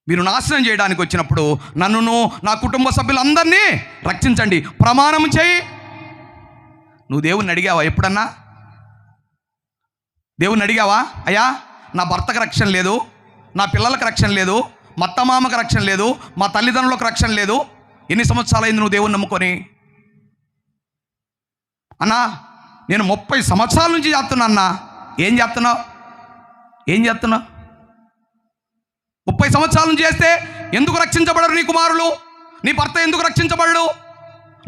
మీరు నాశనం చేయడానికి వచ్చినప్పుడు నన్నును నా కుటుంబ సభ్యులందరినీ రక్షించండి, ప్రమాణం చేయి. నువ్వు దేవుణ్ణి అడిగావా ఎప్పుడన్నా? దేవుణ్ణి అడిగావా? అయ్యా నా భర్తకు రక్షణ లేదు, నా పిల్లలకు రక్షణ లేదు, మా అత్తమామకు రక్షణ లేదు, మా తల్లిదండ్రులకు రక్షణ లేదు. ఎన్ని సంవత్సరాలైంది నువ్వు దేవుణ్ణి నమ్ముకొని? అన్నా నేను 30 సంవత్సరాల నుంచి చేస్తున్నా అన్నా. ఏం చేస్తున్నావు? 30 సంవత్సరాల నుంచి చేస్తే ఎందుకు రక్షించబడరు నీ కుమారులు? నీ భర్త ఎందుకు రక్షించబడడు?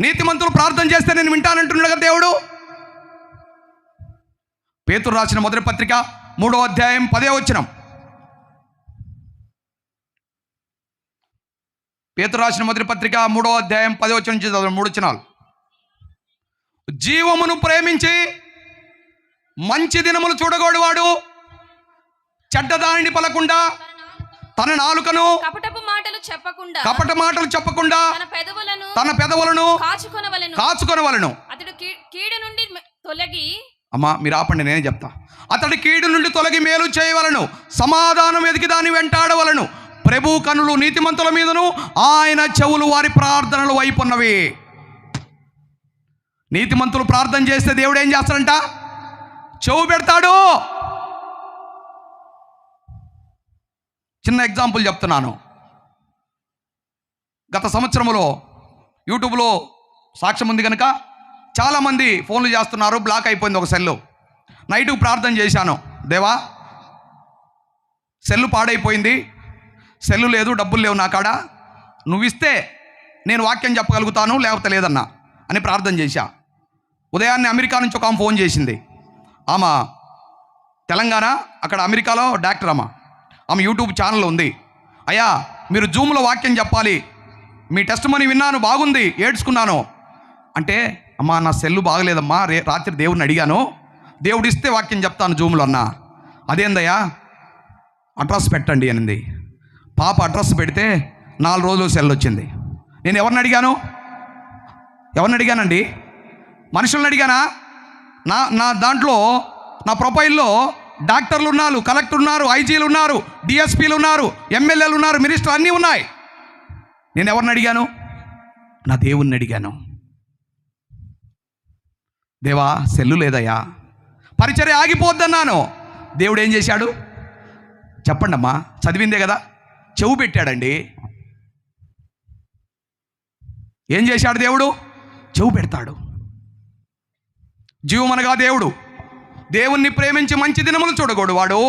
నీతిమంతులు ప్రార్థన చేస్తే నేను వింటానంటున్నాడు కదా దేవుడు. పేతురు రాసిన మొదటి పత్రిక 3వ అధ్యాయం 10వ వచనం. పేతురు రాసిన మొదటి పత్రిక 3వ అధ్యాయం 10వ వచనం నుంచి చదవండి. 3 వచనాలు. జీవమును ప్రేమించి మంచి దినములు చూడగోడువాడు చెడ్డదానిని పలకుండా తన నాలుకను కపట మాటలు చెప్పకుండా తన పెదవులను కాచుకొనవలెను. అతడు కీడు నుండి తొలగి, అమ్మా మీరు ఆపండి, నేనే చెప్తా. అతడి కీడు నుండి తొలగి మేలు చేయవలను, సమాధానం వెతికి దాన్ని వెంటాడవలను. ప్రభు కనులు నీతిమంతుల మీదను, ఆయన చెవులు వారి ప్రార్థనలు వైపున్నవి. నీతిమంతులు ప్రార్థన చేస్తే దేవుడు ఏం చేస్తాడంట? చెవు పెడతాడు. చిన్న ఎగ్జాంపుల్ చెప్తున్నాను. గత సంవత్సరంలో యూట్యూబ్లో సాక్ష్యం ఉంది కనుక చాలామంది ఫోన్లు చేస్తున్నారు. బ్లాక్ అయిపోయింది ఒక సెల్లు. నైట్కు ప్రార్థన చేశాను, దేవా సెల్లు పాడైపోయింది, సెల్లు లేదు, డబ్బులు లేవు నా కాడ, నువ్వు ఇస్తే నేను వాక్యం చెప్పగలుగుతాను, లేకపోతే లేదన్నా అని ప్రార్థన చేశా. ఉదయాన్నే అమెరికా నుంచి ఒక ఆమె ఫోన్ చేసింది. ఆమె తెలంగాణ, అక్కడ అమెరికాలో డాక్టర్. ఆమె యూట్యూబ్ ఛానల్ ఉంది. అయ్యా మీరు జూమ్లో వాక్యం చెప్పాలి, మీ టెస్ట్ మనీ విన్నాను, బాగుంది, ఏడ్చుకున్నాను అంటే, అమ్మా నా సెల్లు బాగలేదమ్మా, రాత్రి దేవుడిని అడిగాను, దేవుడు ఇస్తే వాక్యం చెప్తాను జూమ్లో అన్నా. అదేందయ్యా? అడ్రస్ పెట్టండి అనింది. పాప అడ్రస్ పెడితే 4 రోజులు సెల్ వచ్చింది. నేను ఎవరిని అడిగానండి? మనుషులను అడిగానా? నా దాంట్లో నా ప్రొఫైల్లో డాక్టర్లు ఉన్నారు, కలెక్టర్ ఉన్నారు, ఐజీలు ఉన్నారు, డిఎస్పీలు ఉన్నారు, ఎమ్మెల్యేలు ఉన్నారు, మినిస్టర్ అన్నీ ఉన్నాయి. నేను ఎవరిని అడిగాను? నా దేవుణ్ణి అడిగాను. దేవా సెల్లు లేదయ్యా, పరిచర్య ఆగిపోద్దన్నాను. దేవుడు ఏం చేశాడు చెప్పండి అమ్మా? చదివిందే కదా. చెవు పెట్టాడండి. ఏం చేశాడు దేవుడు? చెవు పెడతాడు. జీవమనగా దేవుడు. దేవుణ్ణి ప్రేమించి మంచి దినములు చూడగోడు వాడు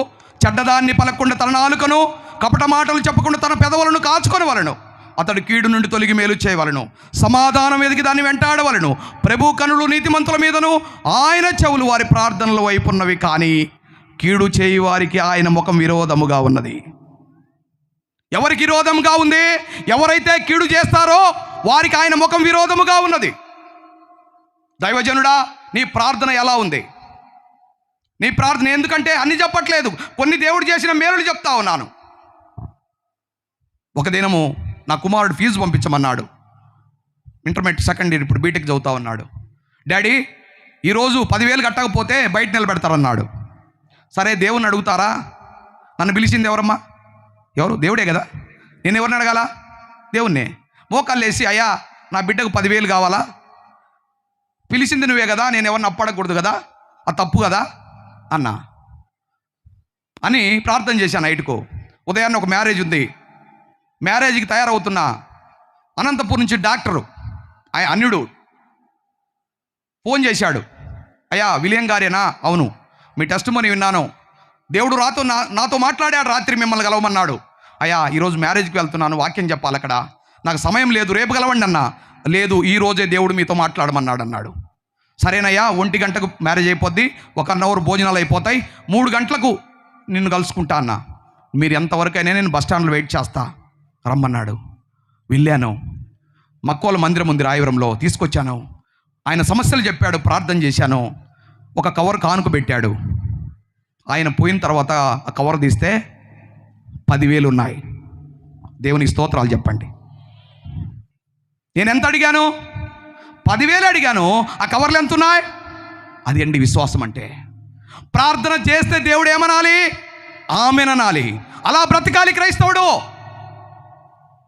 చెడ్డదాన్ని పలకుండా తన నాలుకను కపట మాటలు చెప్పకుండా తన పెదవులను కాచుకొనవలెను. అతడు కీడు నుండి తొలగి మేలు చేయవలను, సమాధానం ఎదిగి దాన్ని వెంటాడవలను. ప్రభు కనులు నీతిమంతుల మీదను, ఆయన చెవులు వారి ప్రార్థనల వైపున్నవి, కానీ కీడు చేయి వారికి ఆయన ముఖం విరోధముగా ఉన్నది. ఎవరికి విరోధముగా ఉంది? ఎవరైతే కీడు చేస్తారో వారికి ఆయన ముఖం విరోధముగా ఉన్నది. దైవజనుడా, నీ ప్రార్థన ఎలా ఉంది? నీ ప్రార్థన ఎందుకంటే అన్ని చెప్పట్లేదు, కొన్ని దేవుడు చేసిన మేలులు చెప్తా ఉన్నాను. ఒక దినము నా కుమారుడు ఫీజు పంపించమన్నాడు. ఇంటర్మీడియట్ సెకండ్ ఇయర్, ఇప్పుడు బీటెక్ చదువుతా ఉన్నాడు. డాడీ, ఈరోజు 10,000 కట్టకపోతే బయట నిలబెడతారన్నాడు. సరే, దేవుణ్ణి అడుగుతారా? నన్ను పిలిచింది ఎవరమ్మా? ఎవరు? దేవుడే కదా. నేను ఎవరిని అడగాల? దేవుణ్ణే. మోకాళ్ళు వేసి, అయ్యా నా బిడ్డకు 10,000 కావాలా? పిలిచింది నువ్వే కదా, నేను ఎవరిని అప్పడకూడదు కదా, అది తప్పు కదా అన్నా అని ప్రార్థన చేశాను. నైట్కు ఉదయాన్నే ఒక మ్యారేజ్ ఉంది. మ్యారేజ్కి తయారవుతున్నా. అనంతపూర్ నుంచి డాక్టరు అన్యుడు ఫోన్ చేశాడు. అయ్యా విలియం గారేనా? అవును, మీ టెస్ట్ మనీ విన్నాను. దేవుడు నాతో మాట్లాడాడు, రాత్రి మిమ్మల్ని కలవమన్నాడు. అయ్యా ఈరోజు మ్యారేజ్కి వెళ్తున్నాను, వాక్యం చెప్పాలి అక్కడ, నాకు సమయం లేదు, రేపు కలవండి అన్నా. లేదు, ఈరోజే దేవుడు మీతో మాట్లాడమన్నాడు అన్నాడు. సరేనయ్యా, 1 గంటకు మ్యారేజ్ అయిపోద్ది, 1 అవర్ భోజనాలు అయిపోతాయి, 3 గంటలకు నిన్ను కలుసుకుంటా అన్నా. మీరు ఎంతవరకైనా నేను బస్ స్టాండ్లో వెయిట్ చేస్తా, రమ్మన్నాడు. వెళ్ళాను. మక్కోల మందిరం ఉంది రాయవరంలో, తీసుకొచ్చాను. ఆయన సమస్యలు చెప్పాడు, ప్రార్థన చేశాను. ఒక కవర్ కానుక పెట్టాడు. ఆయన పోయిన తర్వాత ఆ కవర్ తీస్తే 10,000 ఉన్నాయి. దేవునికి స్తోత్రాలు చెప్పండి. నేను ఎంత అడిగాను? 10,000 అడిగాను. ఆ కవర్లు ఎంత ఉన్నాయి? అది అండి విశ్వాసం అంటే. ప్రార్థన చేస్తే దేవుడు ఏమనాలి? ఆమేననాలి. అలా బ్రతకాలి క్రైస్తవుడు.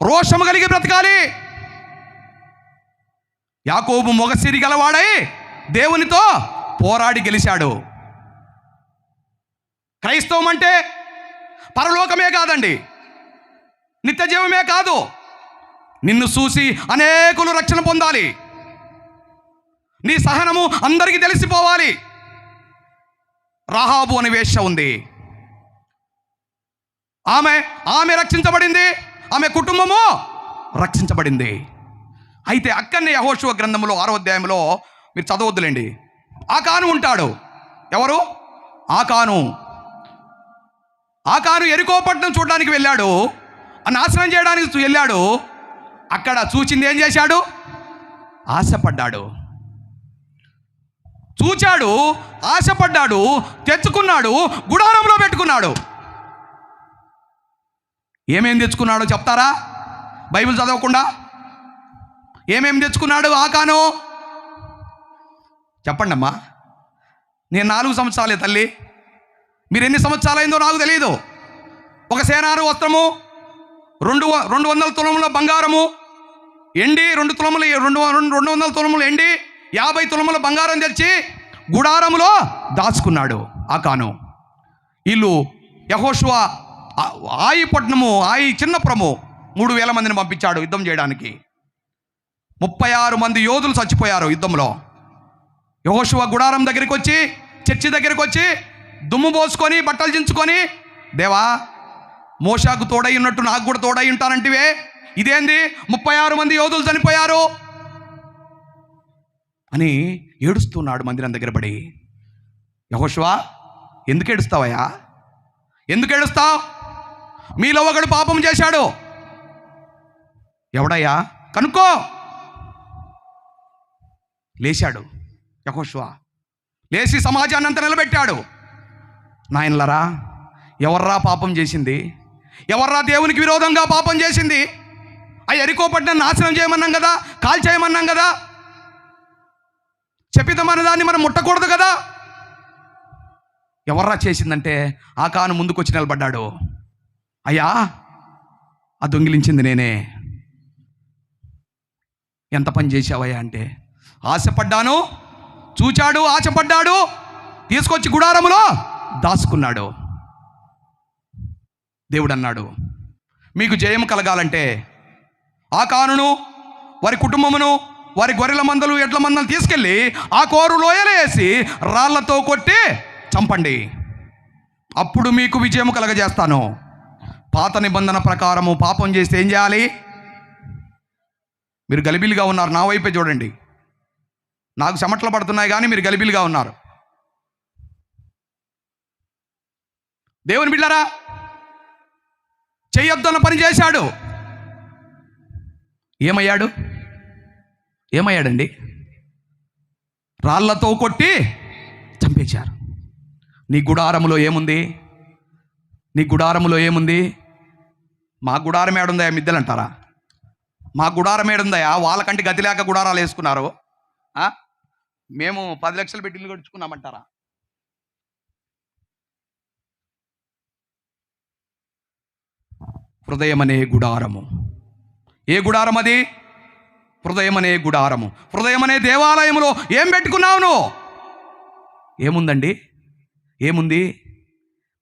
రోషము కలిగి బ్రతకాలి. యాకోబు మొగసిరి గలవాడై దేవునితో పోరాడి గెలిచాడు. క్రైస్తవం అంటే పరలోకమే కాదండి, నిత్య జీవమే కాదు. నిన్ను చూసి అనేకులు రక్షణ పొందాలి. నీ సహనము అందరికీ తెలిసిపోవాలి. రాహాబు అనే వేశ్య ఉంది. ఆమె రక్షించబడింది, ఆమె కుటుంబము రక్షించబడింది. అయితే అక్కడనే యెహోషువ గ్రంథంలో 6వ అధ్యాయంలో మీరు చదవద్దులేండి, ఆకాను ఉంటాడు. ఎవరు? ఆకాను ఎరికో పట్టణం చూడడానికి వెళ్ళాడు, నాశనం చేయడానికి వెళ్ళాడు. అక్కడ చూచింది ఏం చేశాడు? ఆశపడ్డాడు. చూచాడు, ఆశపడ్డాడు, తెచ్చుకున్నాడు, గుడారంలో పెట్టుకున్నాడు. ఏమేం తెచ్చుకున్నాడో చెప్తారా? బైబిల్ చదవకుండా ఏమేం తెచ్చుకున్నాడు ఆకాను? చెప్పండి అమ్మా. నేను 4 సంవత్సరాలే తల్లి, మీరు ఎన్ని సంవత్సరాలైందో నాకు తెలియదు. ఒక సేనారు వస్త్రము, 200 తులముల బంగారము, ఎండి 200 తులములు ఎండి, 50 తులముల బంగారం తెచ్చి గుడారములో దాచుకున్నాడు ఆకాను. వీళ్ళు యెహోషువ ఆయి పట్టణము, ఆయి చిన్నపురము 3,000 మందిని పంపించాడు యుద్ధం చేయడానికి. 36 మంది యోధులు చచ్చిపోయారు యుద్ధంలో. యెహోషువ గుడారం దగ్గరికి వచ్చి, చర్చి దగ్గరికి వచ్చి దుమ్ము పోసుకొని బట్టలు చించుకొని, దేవా మోషాకు తోడై ఉన్నట్టు నాకు కూడా తోడై ఉంటానంటివే, ఇదేంది 36 మంది యోధులు చనిపోయారు అని ఏడుస్తున్నాడు మందిరం దగ్గర పడి. యెహోషువ, ఎందుకు ఏడుస్తావయ్యా? ఎందుకు ఏడుస్తావు? మీలో ఒకడు పాపం చేశాడు. ఎవడయ్యా? కనుక్కో. లేచాడు యెహోషువ, లేచి సమాజాన్ని అంతా నిలబెట్టాడు. నాయనలరా, ఎవర్రా పాపం చేసింది? ఎవర్రా దేవునికి విరోధంగా పాపం చేసింది? ఆ యెరికో పట్టణం నాశనం చేయమన్నాం కదా, కాల్ చేయమన్నాం కదా, చెప్పితమన్న దాన్ని మనం ముట్టకూడదు కదా. ఎవర్రా చేసిందంటే ఆకాను ముందుకొచ్చి నిలబడ్డాడు. అయ్యా, ఆ దొంగిలించింది నేనే. ఎంత పని చేశావయ్యా అంటే, ఆశపడ్డాను. చూచాడు, ఆశపడ్డాడు, తీసుకొచ్చి గుడారములో దాచుకున్నాడు. దేవుడు అన్నాడు, మీకు జయం కలగాలంటే ఆకానును, వారి కుటుంబమును, వారి గొర్రెల మందలు, ఎడ్ల మందలు తీసుకెళ్ళి ఆ కోరు లోయలో వేసి రాళ్లతో కొట్టి చంపండి, అప్పుడు మీకు విజయం కలగజేస్తాను. పాత నిబంధన ప్రకారము పాపం చేస్తే ఏం చేయాలి? మీరు గలిబిలిగా ఉన్నారు. నా వైపే చూడండి. నాకు చెమటలు పడుతున్నాయి కానీ మీరు గలిబిలిగా ఉన్నారు. దేవుని బిడ్డలారా, చెయ్యొద్దన్న పని చేశాడు. ఏమయ్యాడండి? రాళ్లతో కొట్టి చంపేశారు. నీ గుడారములో ఏముంది? మా గుడారం ఏడుందా? మిద్దెలు అంటారా? మా గుడారం ఏడుందా? వాళ్ళకంటే గతి లేక గుడారాలు వేసుకున్నారు. మేము 10 లక్షలు పెట్టి ఇల్లు కట్టుకున్నామంటారా? హృదయం అనే గుడారము. ఏ గుడారం అది? హృదయం అనే గుడారము. హృదయం అనే దేవాలయంలో ఏం పెట్టుకున్నావు నువ్వు? ఏముందండి? ఏముంది?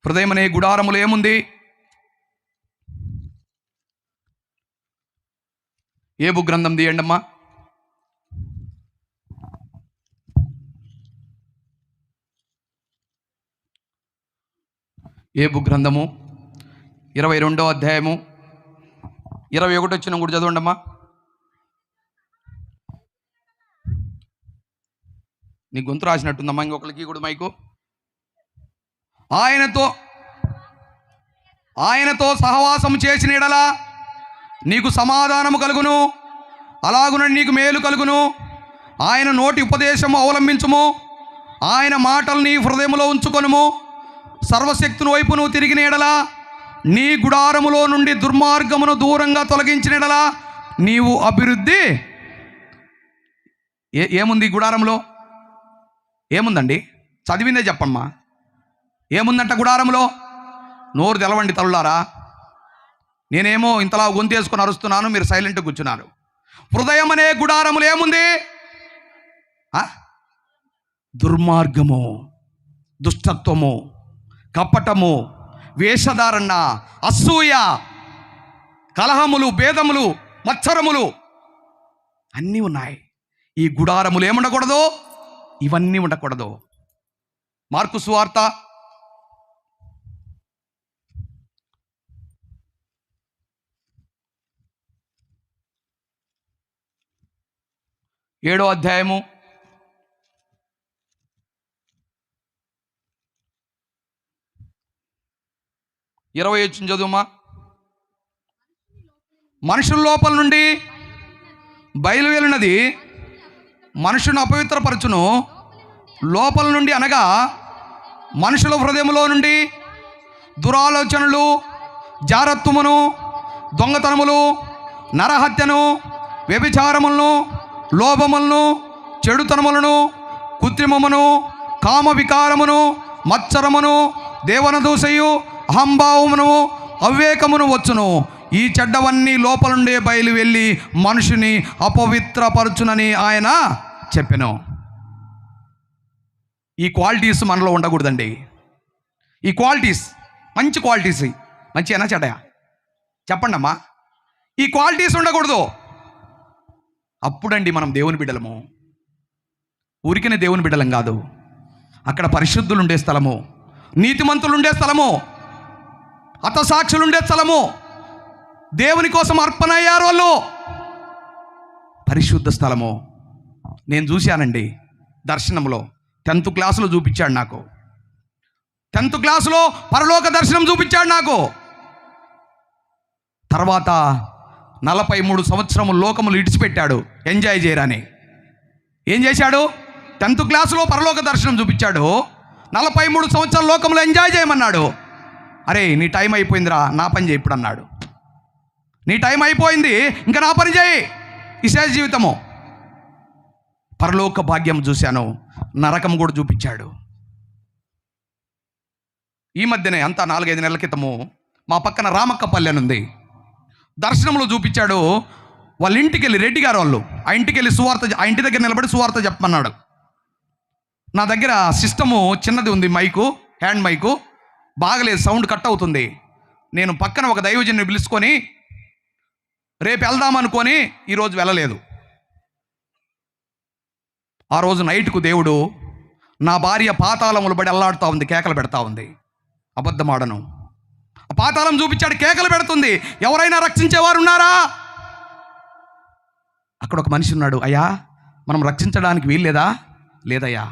హృదయం అనే గుడారములో ఏముంది? ఏబు గ్రంథం తీయండి అమ్మా. ఏబు గ్రంథము 22వ అధ్యాయము 21 వచ్చిన కూడా చదవండి అమ్మా. నీ గొంతు రాసినట్టుందమ్మా, ఇంకొకరికి కూడా మైకు. ఆయనతో సహవాసం చేసిన ఎడలా నీకు సమాధానము కలుగును, అలాగున నీకు మేలు కలుగును. ఆయన నోటి ఉపదేశము అవలంబించుము, ఆయన మాటలు నీ హృదయములో ఉంచుకొనుము. సర్వశక్తుని వైపు నువ్వు తిరిగిన ఎడలా, నీ గుడారములో నుండి దుర్మార్గమును దూరంగా తొలగించిన ఎడలా నీవు అభివృద్ధి. ఏముంది గుడారంలో? ఏముందండి? చదివిందే చెప్పమ్మా. ఏముందంట గుడారంలో? నోరు తెలవండి తల్లులారా. నేనేమో ఇంతలా గొంతేసుకొని అరుస్తున్నాను, మీరు సైలెంట్గా కూర్చున్నారు. హృదయం అనే గుడారములు ఏముంది? దుర్మార్గము, దుష్టత్వము, కపటము, వేషధారణ, అసూయ, కలహములు, భేదములు, మత్సరములు అన్నీ ఉన్నాయి. ఈ గుడారములు ఏముండకూడదు? ఇవన్నీ ఉండకూడదు. మార్కు సువార్త 7వ అధ్యాయము 20 వచ్చిన చదువుమా. మనుషుల లోపల నుండి బయలువెళ్ళినది మనుషుని అపవిత్రపరచును. లోపల నుండి అనగా మనుషుల హృదయంలో నుండి దురాలోచనలు, జారత్వమును, దొంగతనములు, నరహత్యను, వ్యభిచారములను, లోభములను, చెడుతనములను, కృత్రిమమును, కామ వికారమును, మత్సరమును, దేవనదూషయు, అహంభావమును, అవివేకమును వచ్చును. ఈ చెడ్డవన్నీ లోపల నుండే బయలు వెళ్ళి మనుషుని అపవిత్రపరచునని ఆయన చెప్పెను. ఈ క్వాలిటీస్ మనలో ఉండకూడదండి. ఈ క్వాలిటీస్ మంచి క్వాలిటీస్, మంచి అయినా చెడ్డయా చెప్పండి అమ్మా. ఈ క్వాలిటీస్ ఉండకూడదు. అప్పుడండి మనం దేవుని బిడ్డలము. ఊరికనే దేవుని బిడ్డలం కాదు, అక్కడ పరిశుద్ధులు ఉండే స్థలము, నీతిమంతులు ఉండే స్థలము, హతసాక్షులు ఉండే స్థలము, దేవుని కోసం అర్పణ అయ్యారు వాళ్ళు, పరిశుద్ధ స్థలము. నేను చూశానండి దర్శనంలో. 10th క్లాసులో చూపించాడు నాకు. 10th క్లాసులో పరలోక దర్శనం చూపించాడు నాకు. తర్వాత 43 సంవత్సరములు లోకములు ఇడిచిపెట్టాడు ఎంజాయ్ చేయరని. ఏం చేశాడు? 10th క్లాసులో పరలోక దర్శనం చూపించాడు. 43 సంవత్సరాల లోకంలో ఎంజాయ్ చేయమన్నాడు. అరే నీ టైం అయిపోయిందిరా, నా పని చేయి ఇప్పుడు అన్నాడు. నీ టైం అయిపోయింది, ఇంకా నా పని చేయి. ఇసే జీవితము. పరలోక భాగ్యం చూశాను, నరకం కూడా చూపించాడు. ఈ మధ్యనే అంతా 4-5 నెలల క్రితము మా పక్కన రామక్కపల్లి అని ఉంది, దర్శనంలో చూపించాడు. వాళ్ళ ఇంటికి వెళ్ళి, రెడ్డి గారు వాళ్ళు, ఆ ఇంటికి వెళ్ళి సువార్త, ఆ ఇంటి దగ్గర నిలబడి సువార్త చెప్పమన్నాడు. నా దగ్గర సిస్టము చిన్నది ఉంది, మైకు, హ్యాండ్ మైకు, బాగలేదు, సౌండ్ కట్ అవుతుంది. నేను పక్కన ఒక దైవజన్ని పిలుచుకొని రేపు వెళ్దామనుకొని ఈరోజు వెళ్ళలేదు. ఆ రోజు నైట్కు దేవుడు, నా భార్య పాతాళములు పడి అల్లాడుతూ ఉంది, కేకలు పెడతా ఉంది. అబద్ధమాడను, పాతాళం చూపించాడు, కేకలు పెడుతుంది. ఎవరైనా రక్షించేవారు ఉన్నారా? అక్కడ ఒక మనిషి ఉన్నాడు. అయ్యా, మనం రక్షించడానికి వీల్లేదా? లేదయ్యా.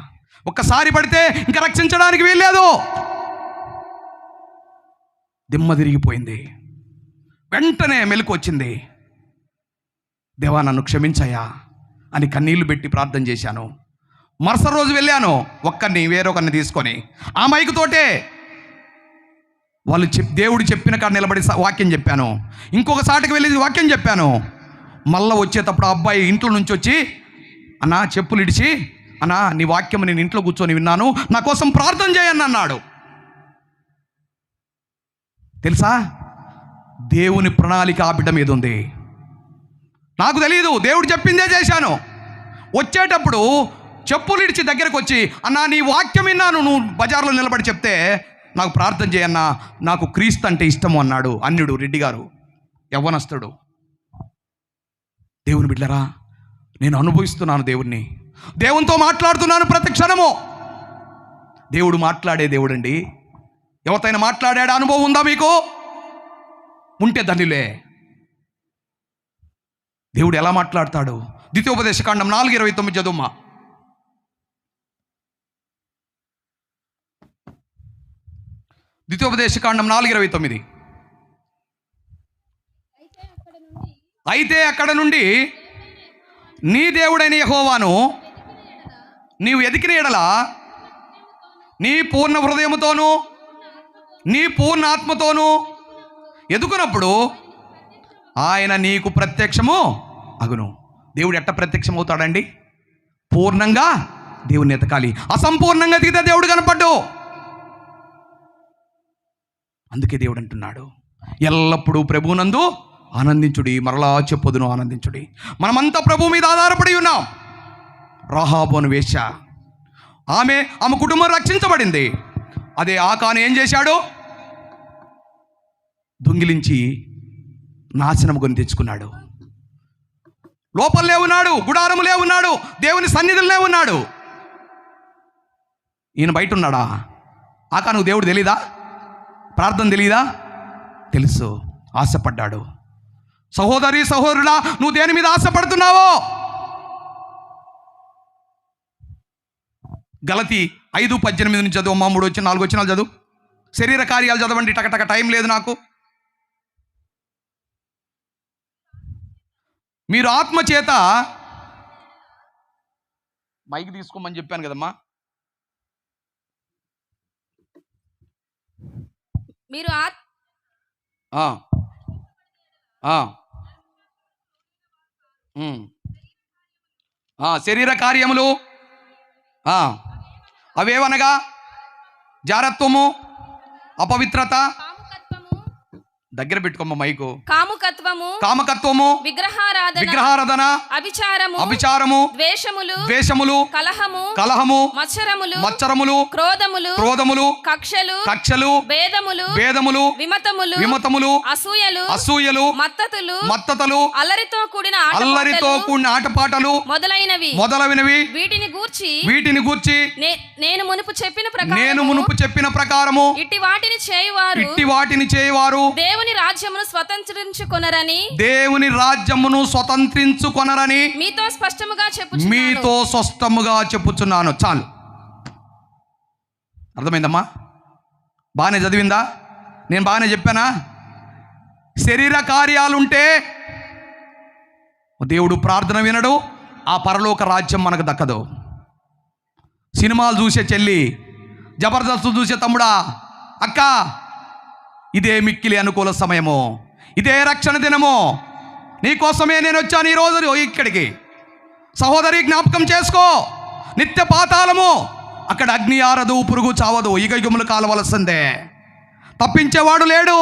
ఒక్కసారి పడితే ఇంకా రక్షించడానికి వీల్లేదు. దిమ్మ తిరిగిపోయింది. వెంటనే మెలకు వచ్చింది. దేవా, నన్ను క్షమించయ్యా అని కన్నీళ్లు పెట్టి ప్రార్థన చేశాను. మరుసటి రోజు వెళ్ళాను, వేరొకరిని తీసుకొని ఆ మైకు తోటే వాళ్ళు దేవుడు చెప్పిన కాడ నిలబడి వాక్యం చెప్పాను. ఇంకొక సాటికి వెళ్ళి వాక్యం చెప్పాను. మళ్ళీ వచ్చేటప్పుడు ఆ అబ్బాయి ఇంట్లో నుంచి వచ్చి, అన్నా చెప్పులు ఇడిచి, అన్నా నీ వాక్యం నేను ఇంట్లో కూర్చొని విన్నాను, నా కోసం ప్రార్థన చేయని అన్నాడు. తెలుసా, దేవుని ప్రణాళిక ఆ బిడ్డ మీద ఉంది. నాకు తెలియదు, దేవుడు చెప్పిందే చేశాను. వచ్చేటప్పుడు చెప్పులు ఇడిచి దగ్గరకు వచ్చి, అన్నా నీ వాక్యం విన్నాను, నువ్వు బజార్లో నిలబడి చెప్తే నాకు ప్రార్థన చేయన్నా, నాకు క్రీస్తు అంటే ఇష్టము అన్నాడు. అన్యుడు, రెడ్డి గారు, యవ్వనస్తుడు. దేవుని బిడ్డలారా, నేను అనుభవిస్తున్నాను దేవుణ్ణి, దేవునితో మాట్లాడుతున్నాను ప్రతి క్షణము. దేవుడు మాట్లాడే దేవుడు అండి. ఎవరితోనైనా మాట్లాడాడు అనుభవం ఉందా మీకు? ఉంటే ధన్యులే. దేవుడు ఎలా మాట్లాడతాడు? ద్వితీయోపదేశకాండం 4:29 చదువుమా. ద్వితీయోపదేశకాండం 4:29. అయితే అక్కడ నుండి నీ దేవుడైన యెహోవాను నీవు ఎదికిన ఎడల నీ పూర్ణ హృదయముతోనూ నీ పూర్ణ ఆత్మతోనూ ఎదుకున్నప్పుడు ఆయన నీకు ప్రత్యక్షము అగును. దేవుడు ఎట్ట ప్రత్యక్షం అవుతాడండి? పూర్ణంగా దేవుని ఎతకాలి. అసంపూర్ణంగా ఎదిగితే దేవుడు కనపడ్డు. అందుకే దేవుడు అంటున్నాడు, ఎల్లప్పుడూ ప్రభువునందు ఆనందించుడి. మరలా చెప్పొదును, ఆనందించుడి. మనమంతా ప్రభు మీద ఆధారపడి ఉన్నాం. రాహాబు అను వేశ్య, ఆమె కుటుంబం రక్షించబడింది. అదే ఆకాను ఏం చేశాడు? దొంగిలించి నాశనం కొని తెచ్చుకున్నాడు. లోపలే ఉన్నాడు, గుడారములే ఉన్నాడు, దేవుని సన్నిధిలోనే ఉన్నాడు. ఈయన బయట ఉన్నాడా? ఆకానుకు దేవుడు తెలీదా? ప్రార్థన తెలీదా? తెలుసు. ఆశపడ్డాడు. సహోదరి సహోదరుడా, నువ్వు దేని మీద ఆశపడుతున్నావో? గలతీ 5:18 నుంచి చదువు. 3-4 వచనాలు చదువు. శరీర కార్యాలు చదవండి, టకటక, టైం లేదు నాకు. మీరు ఆత్మ చేత, మైక్ తీసుకోమని చెప్పాను కదమ్మా. మీరు శరీర కార్యములు అవేవనగా జారత్వము, అపవిత్రత, దగ్గర పెట్టుకోమ్మ మైకు, కామకత్వము, విగ్రహారాధన, అభిచారము, ద్వేషములు, కలహము, మత్సరములు, క్రోధములు, కక్షలు, భేదములు, విమతములు, అసూయలు, మత్తతులు, అల్లరితో కూడిన ఆటపాటలు మొదలైనవి వీటిని గూర్చి నేను మునుపు చెప్పిన ప్రకారము ఇట్టి వాటిని చేయువారు దేవుని రాజ్యమును స్వతంత్రించుకొనరని మీతో స్పష్టముగా చెప్పుచున్నాను. చాలు, అర్థమైందమ్మా? బాగానే చదివిందా? నేను బాగానే చెప్పానా? శరీర కార్యాలుంటే దేవుడు ప్రార్థన వినడు, ఆ పరలోక రాజ్యం మనకు దక్కదు. సినిమాలు చూసే చెల్లి, జబర్దస్త్ చూసే తమ్ముడా, అక్క, ఇదే మిక్కిలి అనుకూల సమయము, ఇదే రక్షణ దినము. నీకోసమే నేను వచ్చాను ఈరోజు ఇక్కడికి. సహోదరి, జ్ఞాపకం చేసుకో, నిత్య పాతాళము, అక్కడ అగ్ని ఆరదు, పురుగు చావదు, యుగయుగములు కాలవలసిందే. తప్పించేవాడు లేడు.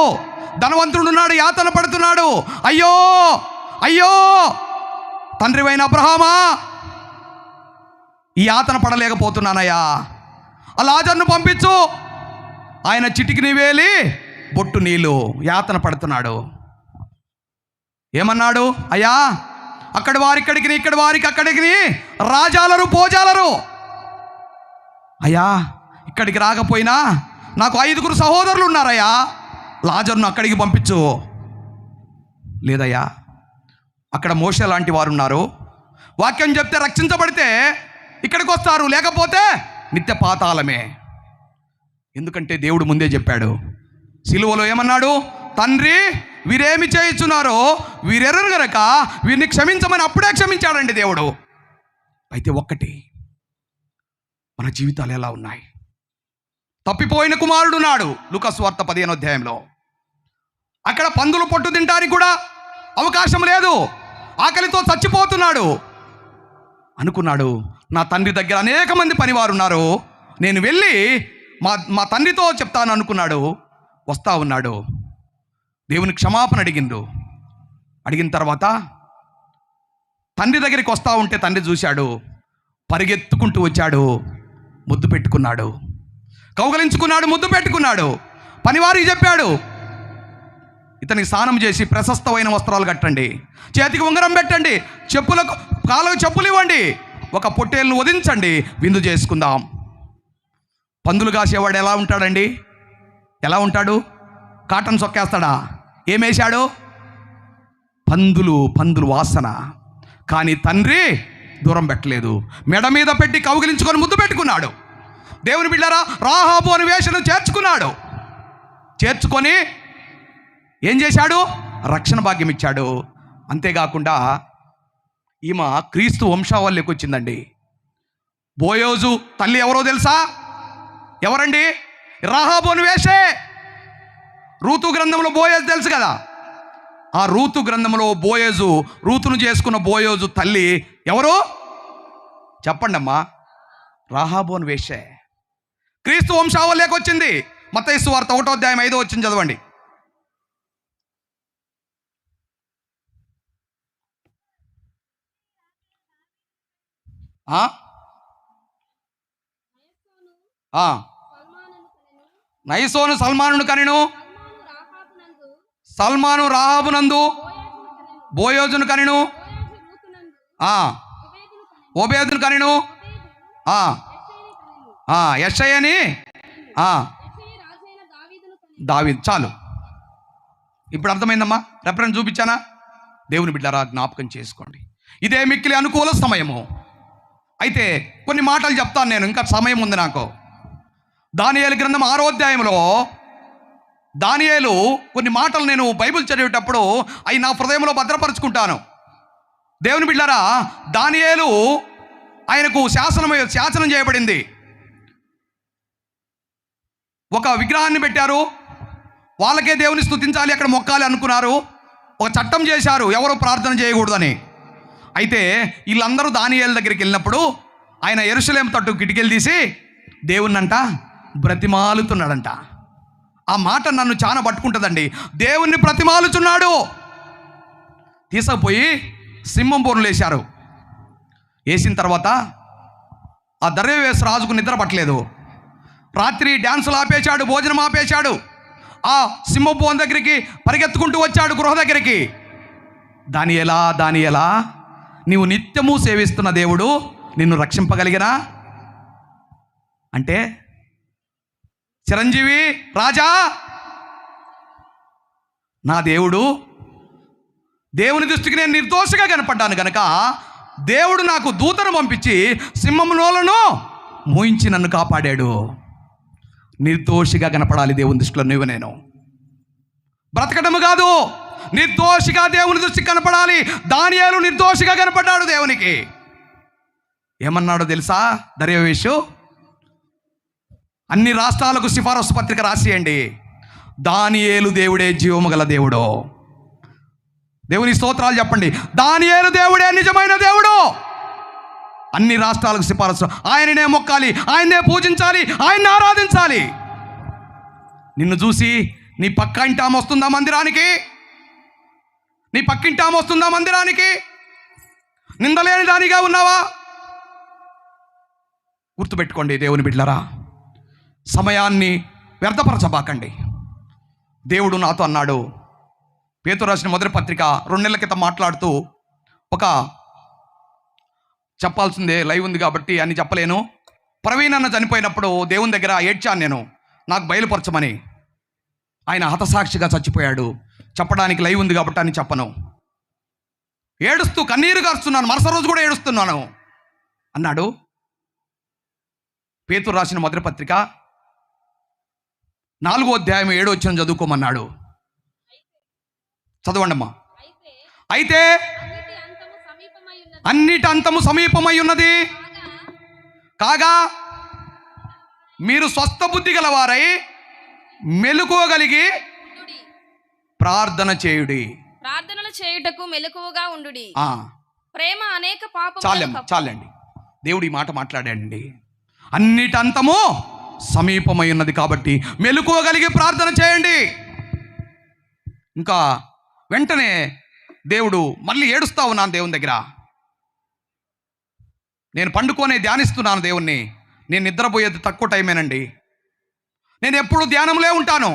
ధనవంతుడు ఉన్నాడు, యాతన పడుతున్నాడు. అయ్యో అయ్యో, తండ్రివైన అబ్రహామా, ఈ యాతన పడలేకపోతున్నానయ్యా, ఆ లాజరును పంపించు. ఆయన చిటికిని వేలి బొట్టు నీళ్ళు, యాతన పడుతున్నాడు. ఏమన్నాడు? అయ్యా, అక్కడి వారిక్కడికి, ఇక్కడి వారికి అక్కడికి, రాజాలరు పోజాలరు. అయ్యా, ఇక్కడికి రాకపోయినా నాకు 5 సహోదరులు ఉన్నారయ్యా, లాజరును అక్కడికి పంపించు. లేదయ్యా, అక్కడ మోషే లాంటి వారు ఉన్నారు. వాక్యం చెప్తే రక్షించబడితే ఇక్కడికి వస్తారు, లేకపోతే నిత్య పాతాళమే. ఎందుకంటే దేవుడు ముందే చెప్పాడు. సిలువలో ఏమన్నాడు? తండ్రి, వీరేమి చేయుచున్నారో వీరెరరు గనక వీరిని క్షమించమని అప్పుడే క్షమించాడండి దేవుడు. అయితే ఒక్కటి, మన జీవితాలు ఎలా ఉన్నాయి? తప్పిపోయిన కుమారుడు నాడు లూకా సువార్త 15వ అధ్యాయంలో. అక్కడ పందులు పొట్టు తినడానికి కూడా అవకాశం లేదు, ఆకలితో చచ్చిపోతున్నాడు. అనుకున్నాడు, నా తండ్రి దగ్గర అనేక మంది పనివారు ఉన్నారు, నేను వెళ్ళి మా తండ్రితో చెప్తాను అనుకున్నాడు. వస్తా ఉన్నాడు, దేవుని క్షమాపణ అడిగిన తర్వాత తండ్రి దగ్గరికి వస్తూ ఉంటే తండ్రి చూశాడు, పరిగెత్తుకుంటూ వచ్చాడు, ముద్దు పెట్టుకున్నాడు, కౌగలించుకున్నాడు, ముద్దు పెట్టుకున్నాడు. పనివారికి చెప్పాడు, ఇతనికి స్నానం చేసి ప్రశస్తమైన వస్త్రాలు కట్టండి, చేతికి ఉంగరం పెట్టండి, కాళ్ళకు చెప్పులు ఇవ్వండి, ఒక పొట్టేలును వధించండి, విందు చేసుకుందాం. పందులు కాసేవాడు ఎలా ఉంటాడండి? ఎలా ఉంటాడు? కాటన్ సొక్కేస్తాడా? ఏమేశాడు? పందులు వాసన. కానీ తండ్రి దూరం పెట్టలేదు, మెడ మీద పెట్టి కౌగిలించుకొని ముద్దు పెట్టుకున్నాడు. దేవుని బిడ్డరా, రాహాబు అని వేషను చేర్చుకొని ఏం చేశాడు? రక్షణ భాగ్యం ఇచ్చాడు. అంతేకాకుండా ఈమె క్రీస్తు వంశావళికి వచ్చిందండి. బోయోజు తల్లి ఎవరో తెలుసా? ఎవరండి? రాహాబు అని వేషే. రూతు గ్రంథంలో బోయోజు తెలుసు కదా. ఆ రూతు గ్రంథంలో రూతును చేసుకున్న బోయోజు తల్లి ఎవరు చెప్పండి అమ్మా? రాహాబు అని వేషే. క్రీస్తు వంశావళికి వచ్చింది. మత్తయి సువార్త 1వ అధ్యాయం 5వ వచనం చదవండి. నయసోను సల్మానును కనెను, సల్మాను రాహాబునందు బోయోజును కనెను, ఓబేదును కనెను, యెషయని దావీదు. చాలు, ఇప్పుడు అర్థమైందమ్మా? రెఫరెన్స్ చూపించానా? దేవుని బిడ్డలారా, జ్ఞాపకం చేసుకోండి, ఇదే మిక్కిలి అనుకూల సమయము. అయితే కొన్ని మాటలు చెప్తాను నేను, ఇంకా సమయం ఉంది నాకు. దానియేలు గ్రంథం 6వ అధ్యాయంలో దానియేలు కొన్ని మాటలు నేను బైబిల్ చదివేటప్పుడు అవి నా హృదయంలో భద్రపరుచుకుంటాను. దేవుని బిడ్డలారా, దానియేలు ఆయనకు శాసనం చేయబడింది. ఒక విగ్రహాన్ని పెట్టారు, వాళ్ళకే దేవుని స్తుతించాలి, అక్కడ మొక్కాలి అనుకున్నారు. ఒక చట్టం చేశారు, ఎవరు ప్రార్థన చేయకూడదని. అయితే వీళ్ళందరూ దానియేలు దగ్గరికి వెళ్ళినప్పుడు ఆయన యెరూషలేము తట్టు కిటికీలు తీసి దేవుణ్ణంట బ్రతిమాలుతున్నాడంట. ఆ మాట నన్ను చాలా పట్టుకుంటుందండి. దేవుణ్ణి బ్రతిమాలుచున్నాడు. తీసుకుపోయి సింహం బోనులు వేశారు. వేసిన తర్వాత ఆ దర్యావేశు రాజుకు నిద్ర పట్టలేదు. రాత్రి డ్యాన్సులు ఆపేశాడు, భోజనం ఆపేశాడు. ఆ సింహం బోన్ దగ్గరికి పరిగెత్తుకుంటూ వచ్చాడు, గృహ దగ్గరికి. దానియేలా, నీవు నిత్యము సేవిస్తున్న దేవుడు నిన్ను రక్షింపగలిగినా అంటే, చిరంజీవి రాజా, నా దేవుని దృష్టికి నేను నిర్దోషిగా కనపడ్డాను కనుక దేవుడు నాకు దూతను పంపించి సింహం నోలను మూయించి నన్ను కాపాడాడు. నిర్దోషిగా కనపడాలి దేవుని దృష్టిలో నువ్వు నేను. బ్రతకడము కాదు, నిర్దోషిగా దేవుని దృష్టికి కనపడాలి. దానియేలు నిర్దోషిగా కనపడ్డాడు దేవునికి. ఏమన్నాడో తెలుసా దర్యావేషు? అన్ని రాష్ట్రాలకు సిఫారసు పత్రిక రాసియండి, దానియేలు దేవుడే జీవము గల దేవుడు. దేవుని స్తోత్రాలు చెప్పండి. దానియేలు దేవుడే నిజమైన దేవుడు. అన్ని రాష్ట్రాలకు సిఫారసు. ఆయననే మొక్కాలి, ఆయన్నే పూజించాలి, ఆయన్ని ఆరాధించాలి. నిన్ను చూసి నీ పక్క ఇంటి ఆమె వస్తుందా మందిరానికి? నీ పక్కింటి ఆమె వస్తుందా మందిరానికి? నిందలేని దానిగా ఉన్నావా? గుర్తుపెట్టుకోండి దేవుని బిడ్డలారా, సమయాన్ని వ్యర్థపరచబాకండి. దేవుడు నాతో అన్నాడు. పేతురు రాసిన మొదటి పత్రిక 2 నెలల క్రితం మాట్లాడుతూ, ఒక చెప్పాల్సిందే లైవ్ ఉంది కాబట్టి అని చెప్పలేను. ప్రవీణ్ అన్న చనిపోయినప్పుడు దేవుని దగ్గర ఏడ్చాను నేను, నాకు బయలుపరచమని. ఆయన హతసాక్షిగా చచ్చిపోయాడు. చెప్పడానికి లైవ్ ఉంది కాబట్టి అని చెప్పను. ఏడుస్తూ కన్నీరు కారుస్తున్నాను, మరుసటి రోజు కూడా ఏడుస్తున్నాను అన్నాడు. పేతురు రాసిన మొదటి పత్రిక 4వ అధ్యాయం 7వ వచనం చదువుకోమన్నాడు. చదవండి అమ్మా. అయితే అన్నిటి అంతము సమీపమై ఉన్నది కాగా మీరు స్వస్థ బుద్ధి గలవారై మెలకువగలిగి ప్రార్థన చేయుడి. ప్రార్థనలు చేయుటకు మెలకువగా ఉండుడి. ప్రేమ అనేక చాలండి. దేవుడు ఈ మాట మాట్లాడండి. అన్నిటంతము సమీపమై ఉన్నది కాబట్టి మెలకువగలిగి ప్రార్థన చేయండి. ఇంకా వెంటనే దేవుడు మళ్ళీ ఏడుస్తా ఉన్నాను దేవుని దగ్గర. నేను పండుకొని ధ్యానిస్తున్నాను దేవుణ్ణి. నేను నిద్రపోయేది తక్కువ టైమేనండి. నేను ఎప్పుడు ధ్యానంలో ఉంటాను.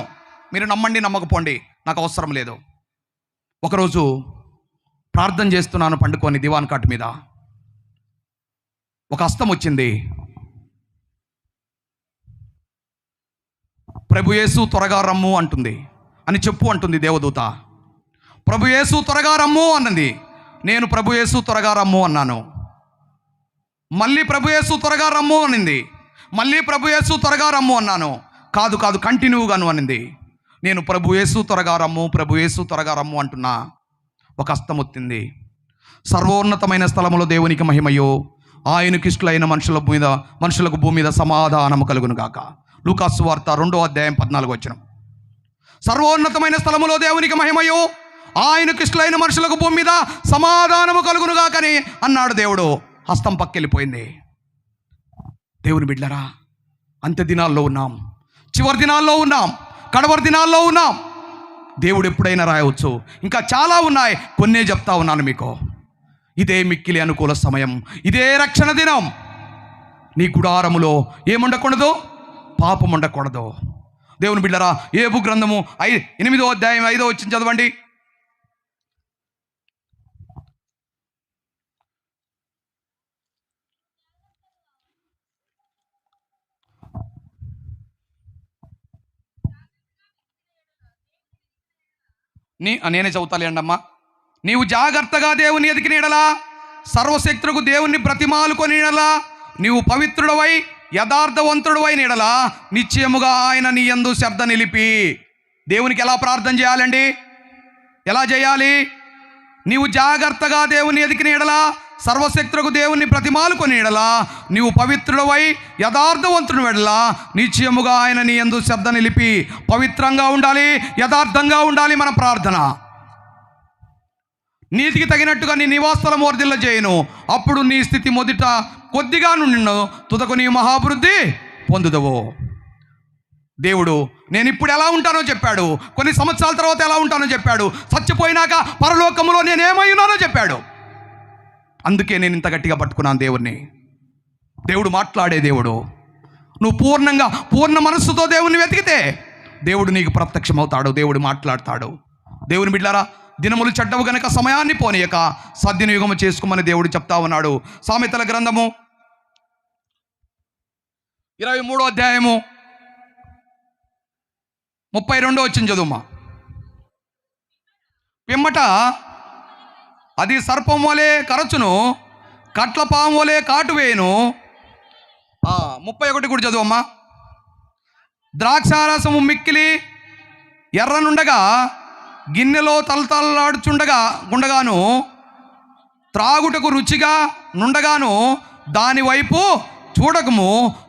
మీరు నమ్మండి నమ్మకపోండి, నాకు అవసరం లేదు. ఒకరోజు ప్రార్థన చేస్తున్నాను పండుకొని దివాన్ కాటు మీద. ఒక హస్తం వచ్చింది. ప్రభు యేసు త్వరగా రమ్ము అంటుంది అని చెప్పు అంటుంది దేవదూత. ప్రభు యేసు త్వరగా రమ్ము అన్నది. నేను ప్రభు యేసు త్వరగా రమ్ము అన్నాను. మళ్ళీ ప్రభు యేసు త్వరగా రమ్ము అనింది. మళ్ళీ ప్రభు యేసు త్వరగా రమ్ము అన్నాను. కాదు కంటిన్యూగాను అనింది. నేను ప్రభు యేసు త్వరగా రమ్ము, ప్రభు యేసు త్వరగా రమ్ము అంటున్నా. ఒక హస్తం వచ్చింది. సర్వోన్నతమైన స్థలములో దేవునికి మహిమయో, ఆయనకి ఇష్టలైన మనుషులకు భూమి మీద సమాధానము కలుగును గాక. లూకాసు వార్త 2వ అధ్యాయం 14వ వచనం. సర్వోన్నతమైన స్థలములో దేవునికి మహిమయో, ఆయనకి ఇష్టలైన మనుషులకు భూమి మీద సమాధానము కలుగును గాకని అన్నాడు దేవుడు. హస్తం పక్కెళ్ళిపోయింది. దేవుని బిడ్డలారా, అంత్య దినాల్లో ఉన్నాం, చివరి దినాల్లో ఉన్నాం, కడవరి దినాల్లో ఉన్నాం. దేవుడు ఎప్పుడైనా రాయవచ్చు. ఇంకా చాలా ఉన్నాయి, కొన్నే చెప్తా ఉన్నాను మీకు. ఇదే మిక్కిలి అనుకూల సమయం, ఇదే రక్షణ దినం. నీ గుడారములో ఏముండకూడదు? పాపం ఉండకూడదు. దేవుని బిడ్డలారా, యోబు గ్రంథము 8వ అధ్యాయం 5వ వచనం చదవండి. నేనే చదువుతాలే అండమ్మా. నీవు జాగ్రత్తగా దేవుని ఎదిగిన ఎడలా, సర్వశక్తులకు దేవుని బ్రతిమాలుకొని ఎడలా, నీవు పవిత్రుడవై యథార్థవంతుడవై ఎడలా నిశ్చయముగా ఆయన నీ యందు శ్రద్ధ నిలిపి. దేవునికి ఎలా ప్రార్థన చేయాలండి? ఎలా చేయాలి? నీవు జాగ్రత్తగా దేవుని ఎదిగిన ఎడలా, సర్వశక్తులకు దేవుని బ్రతిమాలుకొని ఎడలా, నీవు పవిత్రుడవై యథార్థవంతుడు ఎడలా నిశ్చయముగా ఆయన నీ యందు శ్రద్ధ నిలిపి. పవిత్రంగా ఉండాలి, యథార్థంగా ఉండాలి మన ప్రార్థన. నీతికి తగినట్టుగా నీ నివాసస్థలం వర్ధిల్ల చేయను. అప్పుడు నీ స్థితి మొదట కొద్దిగా నుండి తుదకు నీ మహాభివృద్ధి పొందుదవు. దేవుడు నేను ఇప్పుడు ఎలా ఉంటానో చెప్పాడు, కొన్ని సంవత్సరాల తర్వాత ఎలా ఉంటానో చెప్పాడు, చచ్చిపోయినాక పరలోకములో నేనేమై ఉన్నానో చెప్పాడు. అందుకే నేను ఇంత గట్టిగా పట్టుకున్నాను దేవుణ్ణి. దేవుడు మాట్లాడే దేవుడు. నువ్వు పూర్ణ మనస్సుతో దేవుణ్ణి వెతికితే దేవుడు నీకు ప్రత్యక్షమవుతాడు, దేవుడు మాట్లాడతాడు. దేవుని బిడ్డలారా, దినములు చెడ్డవు గనక సమయాన్ని పోనీయక సద్వినియోగము చేసుకోమని దేవుడు చెప్తా ఉన్నాడు. సామెతల గ్రంథము 23వ అధ్యాయము 32వ వచనం చదువుమా. పిమ్మట అది సర్పం వలె కరచును, కట్ల పాము వలె కాటువేయును. 31 కూడా చదువమ్మా. ద్రాక్షారసము మిక్కిలి ఎర్రనుండగా గిన్నెలో గుండగాను త్రాగుటకు రుచిగా నుండగాను దాని వైపు చూడకము.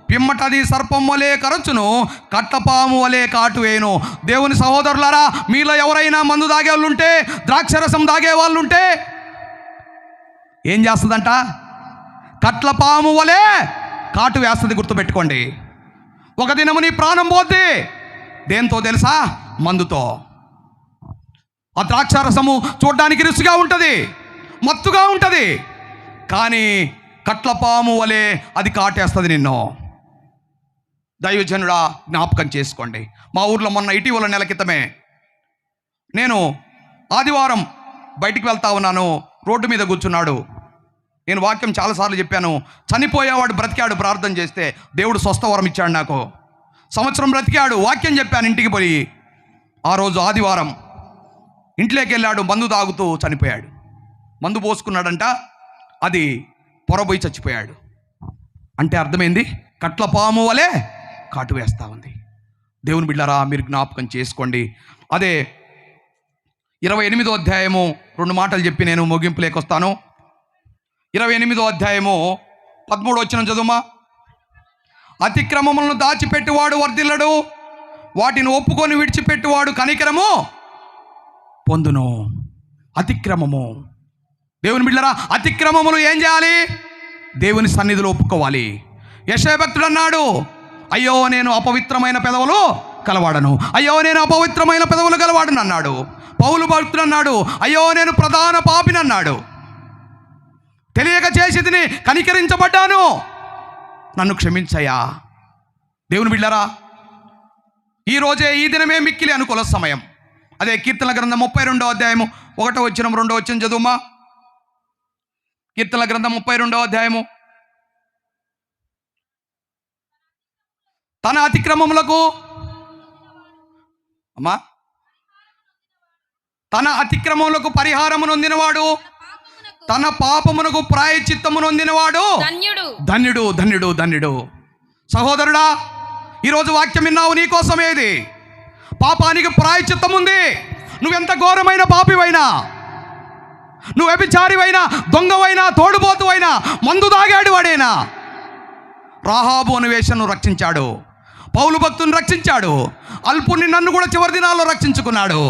పిమ్మటది సర్పం వలె కరచును, కట్లపాము వలె కాటువేయును. దేవుని సహోదరులారా, మీలో ఎవరైనా మందు తాగే వాళ్ళు ఉంటే, ద్రాక్షరసం తాగే వాళ్ళు ఉంటే ఏం చేస్తుందంట? కట్లపాము వలె కాటు వేస్తుంది. గుర్తుపెట్టుకోండి. ఒక దినము నీ ప్రాణం పోద్ది. దేంతో తెలుసా? మందుతో. ఆ ద్రాక్షారసము చూడడానికి రుచిగా ఉంటుంది, మత్తుగా ఉంటుంది, కానీ కట్లపాము వలె అది కాటేస్తుంది నిన్ను. దైవజనుడా, జ్ఞాపకం చేసుకోండి. మా ఊర్లో ఇటీవల నెల క్రితమే నేను ఆదివారం బయటికి వెళ్తా ఉన్నాను. రోడ్డు మీద కూర్చున్నాడు. నేను వాక్యం చాలాసార్లు చెప్పాను. చనిపోయేవాడు బ్రతికాడు ప్రార్థన చేస్తే దేవుడు స్వస్థవరం ఇచ్చాడు నాకు. సంవత్సరం బ్రతికాడు, వాక్యం చెప్పాను ఇంటికి పోయి. ఆ రోజు ఆదివారం ఇంట్లోకి వెళ్ళాడు, మందు తాగుతూ చనిపోయాడు. మందు పోసుకున్నాడంట, అది పొరబోయి చచ్చిపోయాడు. అంటే అర్థమైంది, కట్ల పాము వలె కాటు వేస్తూ ఉంది. దేవుని బిడ్డలారా, మీరు జ్ఞాపకం చేసుకోండి. అదే 28వ అధ్యాయము 2 మాటలు చెప్పి నేను ముగింపులోకి వస్తాను. 28వ అధ్యాయము 13వ వచనం చదువుమా. అతిక్రమములను దాచిపెట్టువాడు వర్ధిల్లడు, వాటిని ఒప్పుకొని విడిచిపెట్టువాడు కనికరము పొందును. అతిక్రమము, దేవుని బిడ్డలారా, అతిక్రమములు ఏం చేయాలి? దేవుని సన్నిధిలో ఒప్పుకోవాలి. యెషయా భక్తుడు అన్నాడు, అయ్యో నేను అపవిత్రమైన పెదవులు కలవాడను, అయ్యో నేను అపవిత్రమైన పెదవులు కలవాడను అన్నాడు. పౌలు భక్తుడు అన్నాడు, అయ్యో నేను ప్రధాన పాపిని అన్నాడు. తెలియక చేసేదిని, కనికరించబడ్డాను, నన్ను క్షమించయ్యా. దేవుని బిడ్డలారా, ఈరోజే ఈ దినమే మిక్కిలి అనుకూల సమయం. అదే కీర్తనల గ్రంథం 32వ అధ్యాయము 1వ వచనం 2వ వచనం చదువుమా. కీర్తనల గ్రంథం 32వ అధ్యాయము. తన అతిక్రమములకు అమ్మా తన అతిక్రమములకు పరిహారము నొందినవాడు, తన పాపమునకు ప్రాయశ్చిత్తము నొందినవాడు ధన్యుడు. ధన్యుడు ధన్యుడు ధన్యుడు. సహోదరుడా, ఈరోజు వాక్యం విన్నావు, నీకోసమేది. పాపానికి ప్రాయశ్చిత్తం ఉంది. నువ్వెంత ఘోరమైన పాపివైనా, నువ్వు వ్యభిచారివైనా, దొంగవైనా, తోడుబోతువైనా, మందు తాగాడు వాడైనా, రాహాబు అనే వేశ్యను రక్షించాడు, పౌలు భక్తుని రక్షించాడు, అల్పుని నన్ను కూడా చివరి దినాల్లో రక్షించుకున్నాడు.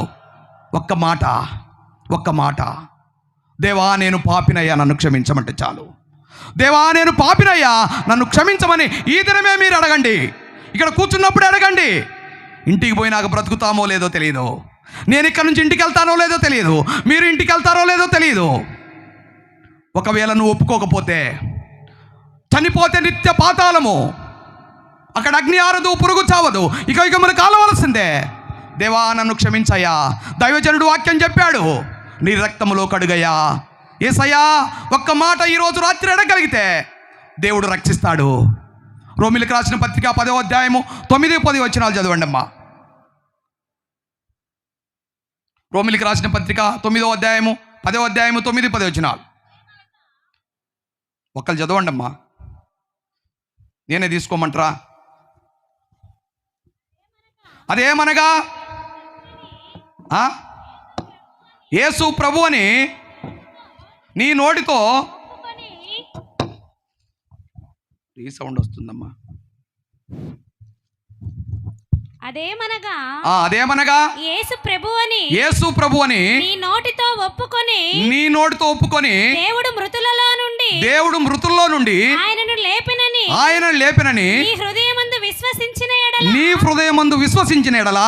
ఒక్క మాట, దేవా నేను పాపినయ్యా, నన్ను క్షమించమంటే చాలు. దేవా నేను పాపినయ్యా, నన్ను క్షమించమని ఈ దినమే మీరు అడగండి. ఇక్కడ కూర్చున్నప్పుడే అడగండి. ఇంటికి పోయినాక బ్రతుకుతామో లేదో తెలియదు, నేను ఇక్కడ నుంచి ఇంటికి వెళ్తానో లేదో తెలియదు, మీరు ఇంటికి వెళ్తారో లేదో తెలియదు. ఒకవేళ నువ్వు ఒప్పుకోకపోతే, చనిపోతే నిత్య పాతాళము, అక్కడ అగ్ని ఆరదు, పురుగు చావదు, ఇక మనం కాలవలసిందే. దేవా నన్ను క్షమించయ్యా. దైవజనుడు వాక్యం చెప్పాడు, నీ రక్తములో కడుగయ్యా. యేసయ్యా ఒక్క మాట ఈరోజు రాత్రి అడగలిగితే దేవుడు రక్షిస్తాడు. రోమిలికి రాసిన పత్రిక 10వ అధ్యాయము 9-10 వచనాలు చదవండి అమ్మా. రోమిలికి రాసిన పత్రిక 9వ అధ్యాయము 10వ అధ్యాయము 9-10 వచనాలు ఒక్కరు చదవండి అమ్మా. నేనే తీసుకోమంటారా? అదేమనగా యేసు ప్రభు అని నీ నోటితో, ఈ సౌండ్ వస్తుందమ్మా. అదేమనగా యేసు ప్రభు అని నీ నోటితో ఒప్పుకొని దేవుడు మృతుల్లో నుండి ఆయనను లేపినని నీ హృదయమందు విశ్వసించిన ఎడల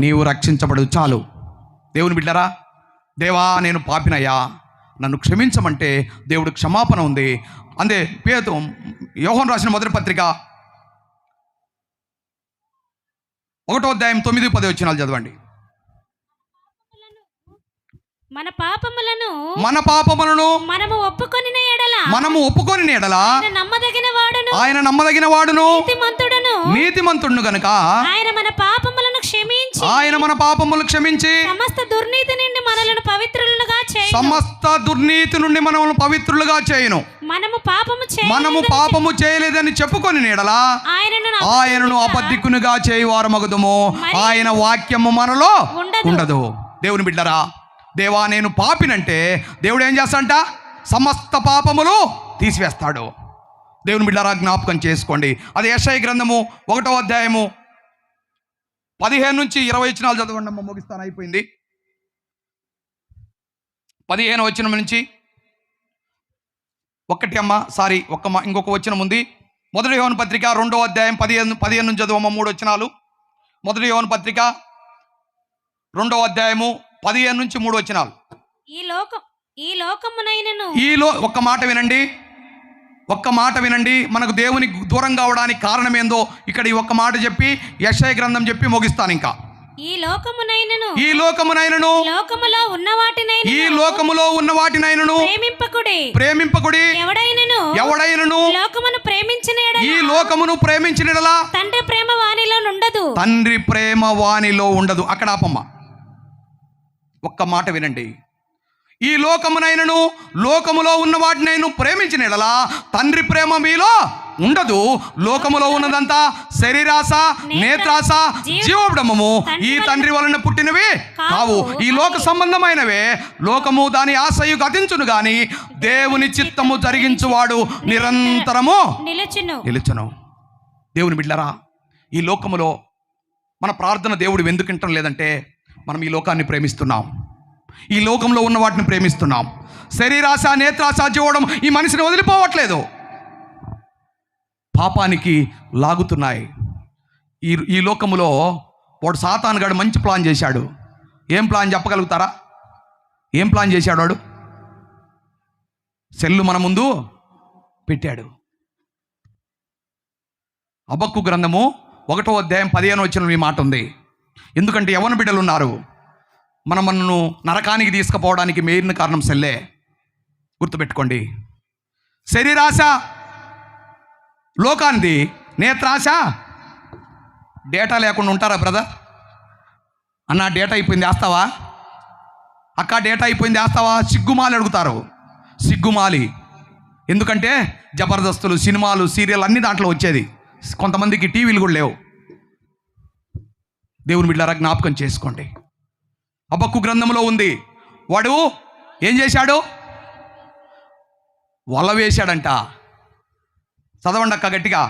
నీవు రక్షించబడదు. చాలు. దేవుని బిడ్డరా, దేవా నేను పాపినయ్యా, నన్ను క్షమించమంటే దేవుడు క్షమాపణ ఉంది. అందే యోహాను రాసిన మొదటి పత్రిక 1వ అధ్యాయం 9-10 వచనాలు చదవండి. మన పాపములను మనము ఒప్పుకొనిన ఎడల ఆయన నమ్మదగిన వాడును నీతిమంతుడును గనుక ఆయన మన పాపములను క్షమించి సమస్త దుర్నీతి నుండి మనలను పవిత్రులుగా చేయును. మనము పాపము చేయలేదని చెప్పుకొని ఎడల ఆయనను అబద్ధికునిగా చేయువారు మగుదుము, ఆయన వాక్యము మనలో ఉండదు. దేవుని బిడ్డరా, దేవా నేను పాపినంటే దేవుడు ఏం చేస్తాడంట? సమస్త పాపములు తీసివేస్తాడు. దేవుని బిడ్డరా జ్ఞాపకం చేసుకోండి. అది యెషయా గ్రంథము 1వ అధ్యాయము 15-20 వచనాలు చదవండి అమ్మ. ముగిస్తాను, అయిపోయింది. 15వ వచనం నుంచి ఇంకొక వచనం ఉంది. మొదటి యోహాను పత్రిక 2వ అధ్యాయం 15 నుంచి చదువమ్మ. 3 వచనాలు. మొదటి యోహాను పత్రిక 2వ అధ్యాయము 15 నుంచి 3 వచనాలు. ఒక్క మాట వినండి. మనకు దేవుని దూరం కావడానికి కారణం ఏందో ఇక్కడ ఈ ఒక్క మాట చెప్పి యెషయా గ్రంథం చెప్పి ముగిస్తాను. ఇంకా ఈ లోకమునైనను లోకములో ఉన్న వాటినైనను ప్రేమింపకుడి. ఎవడైనను ఈ లోకమును ప్రేమించిన యెడల తండ్రి ప్రేమ వానిలో ఉండదు. అక్కడ ఆపమ్మ. ఒక్క మాట వినండి. ఈ లోకమునైనను లోకములో ఉన్న వాటినైనా ప్రేమించిన ఎడలా తండ్రి ప్రేమ మీలో ఉండదు. లోకములో ఉన్నదంతా శరీరాశ, నేత్రాశ, జీవోడమము ఈ తండ్రి వలన పుట్టినవి కావు. ఈ లోక సంబంధమైనవే. లోకము దాని ఆశయు గతించును గాని దేవుని చిత్తము జరిగించువాడు నిరంతరము నిలుచును. దేవుని బిడ్డలారా, ఈ లోకములో మన ప్రార్థన దేవుడు ఎందుకు వింటం లేదంటే మనం ఈ లోకాన్ని ప్రేమిస్తున్నాం, ఈ లోకంలో ఉన్న వాటిని ప్రేమిస్తున్నాం. శరీరాశ, నేత్రాశ, జీవడం ఈ మనిషిని వదిలిపోవట్లేదు, పాపానికి లాగుతున్నాయి. ఈ లోకములో వాడు సాతానుగాడు మంచి ప్లాన్ చేశాడు. ఏం ప్లాన్ చెప్పగలుగుతారా? ఏం ప్లాన్ చేశాడు వాడు? సెల్లు మన ముందు పెట్టాడు. హబక్కు గ్రంథము 1వ అధ్యాయం 15వ వచనంలో ఈ మాట ఉంది. ఎందుకంటే యవ్వన బిడ్డలు ఉన్నారు, మనను నరకానికి తీసుకుపోవడానికి మెయిన్ కారణం సెల్లే. గుర్తుపెట్టుకోండి. శరీరాశ లోకానిది, నేత్రాశ. డేటా లేకుండా ఉంటారా బ్రదర్? అన్న డేటా అయిపోయింది వేస్తావా? అక్క డేటా అయిపోయింది వేస్తావా? సిగ్గుమాలి అడుగుతారు, సిగ్గుమాలి. ఎందుకంటే జబర్దస్తులు, సినిమాలు, సీరియల్ అన్ని దాంట్లో వచ్చేది. కొంతమందికి టీవీలు కూడా లేవు. దేవుని బిడ్డలారా జ్ఞాపకం చేసుకోండి. హబక్కు గ్రంథంలో ఉంది, వాడు ఏం చేశాడు? వల వేశాడంట. చదవండి అక్క గట్టిగా.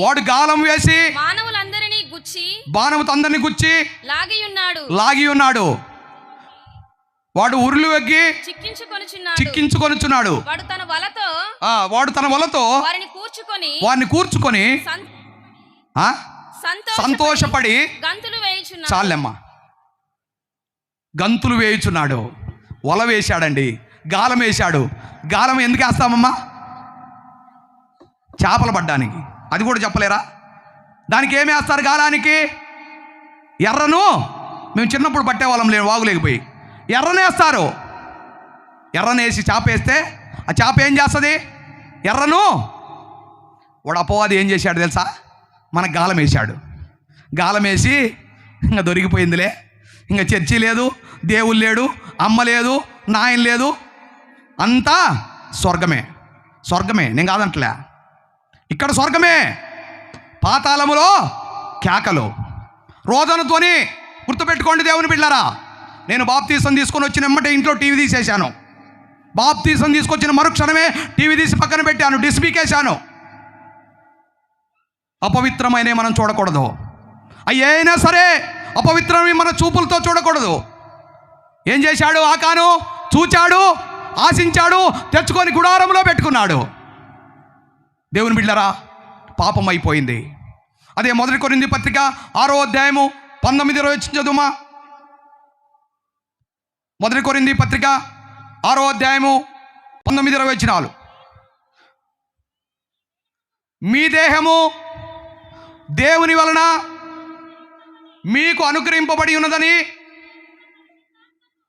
వాడు గాలం వేసి బాణముతో అందరినీ గుచ్చి లాగి ఉన్నాడు. వాడు ఉరులు ఎగ్గి చిక్కించుకొనుచున్నాడు. వాడు తన వలతో వారిని కూర్చుకొని సంతోషపడి చాలెమ్మా గంతులు వేయుచున్నాడు. వల వేశాడండి, గాలం వేశాడు. గాలం ఎందుకు వేస్తామమ్మా? చేపలు పడ్డానికి. అది కూడా చెప్పలేరా? దానికి ఏమి వేస్తారు గాలానికి? ఎర్రను. మేము చిన్నప్పుడు పట్టేవాళ్ళం, లేని వాగులేకపోయి ఎర్రనేస్తారు. ఎర్రనేసి చేప వేస్తే ఆ చేప ఏం చేస్తుంది? ఎర్రను. వాడు అపవాది ఏం చేశాడు తెలుసా? మనకు గాలం వేశాడు. గాలం వేసి ఇంకా దొరికిపోయిందిలే, ఇంకా చర్చి లేదు, దేవుడు లేడు, అమ్మ లేదు, నాయన లేదు, అంతా స్వర్గమే. స్వర్గమే, నేను కాదంటలే, ఇక్కడ స్వర్గమే. పాతాళములో కేకలు, రోదనతోని. గుర్తుపెట్టుకోండి దేవుని బిడ్డలారా, నేను బాప్తీసం తీసుకొని వచ్చిన వెంబటే ఇంట్లో టీవీ తీసేశాను. బాప్తీసం తీసుకొచ్చిన మరుక్షణమే టీవీ తీసి పక్కన పెట్టాను, డిస్పీకేశాను. అపవిత్రమైన మనం చూడకూడదు. అయ్యైనా సరే అపవిత్రమే మన చూపులతో చూడకూడదు. ఏం చేశాడు? ఆకాను చూచాడు, ఆశించాడు, తెచ్చుకొని గుడారంలో పెట్టుకున్నాడు. దేవుని బిడ్డలారా, పాపం అయిపోయింది. అదే 1 కొరింథీ పత్రిక 6వ అధ్యాయము 19-20 చదువుమా. 1 కొరింథీ పత్రిక 6వ అధ్యాయము 19-20 వచనాలు. మీ దేహము దేవుని వలన మీకు అనుగ్రహింపబడి ఉన్నదని,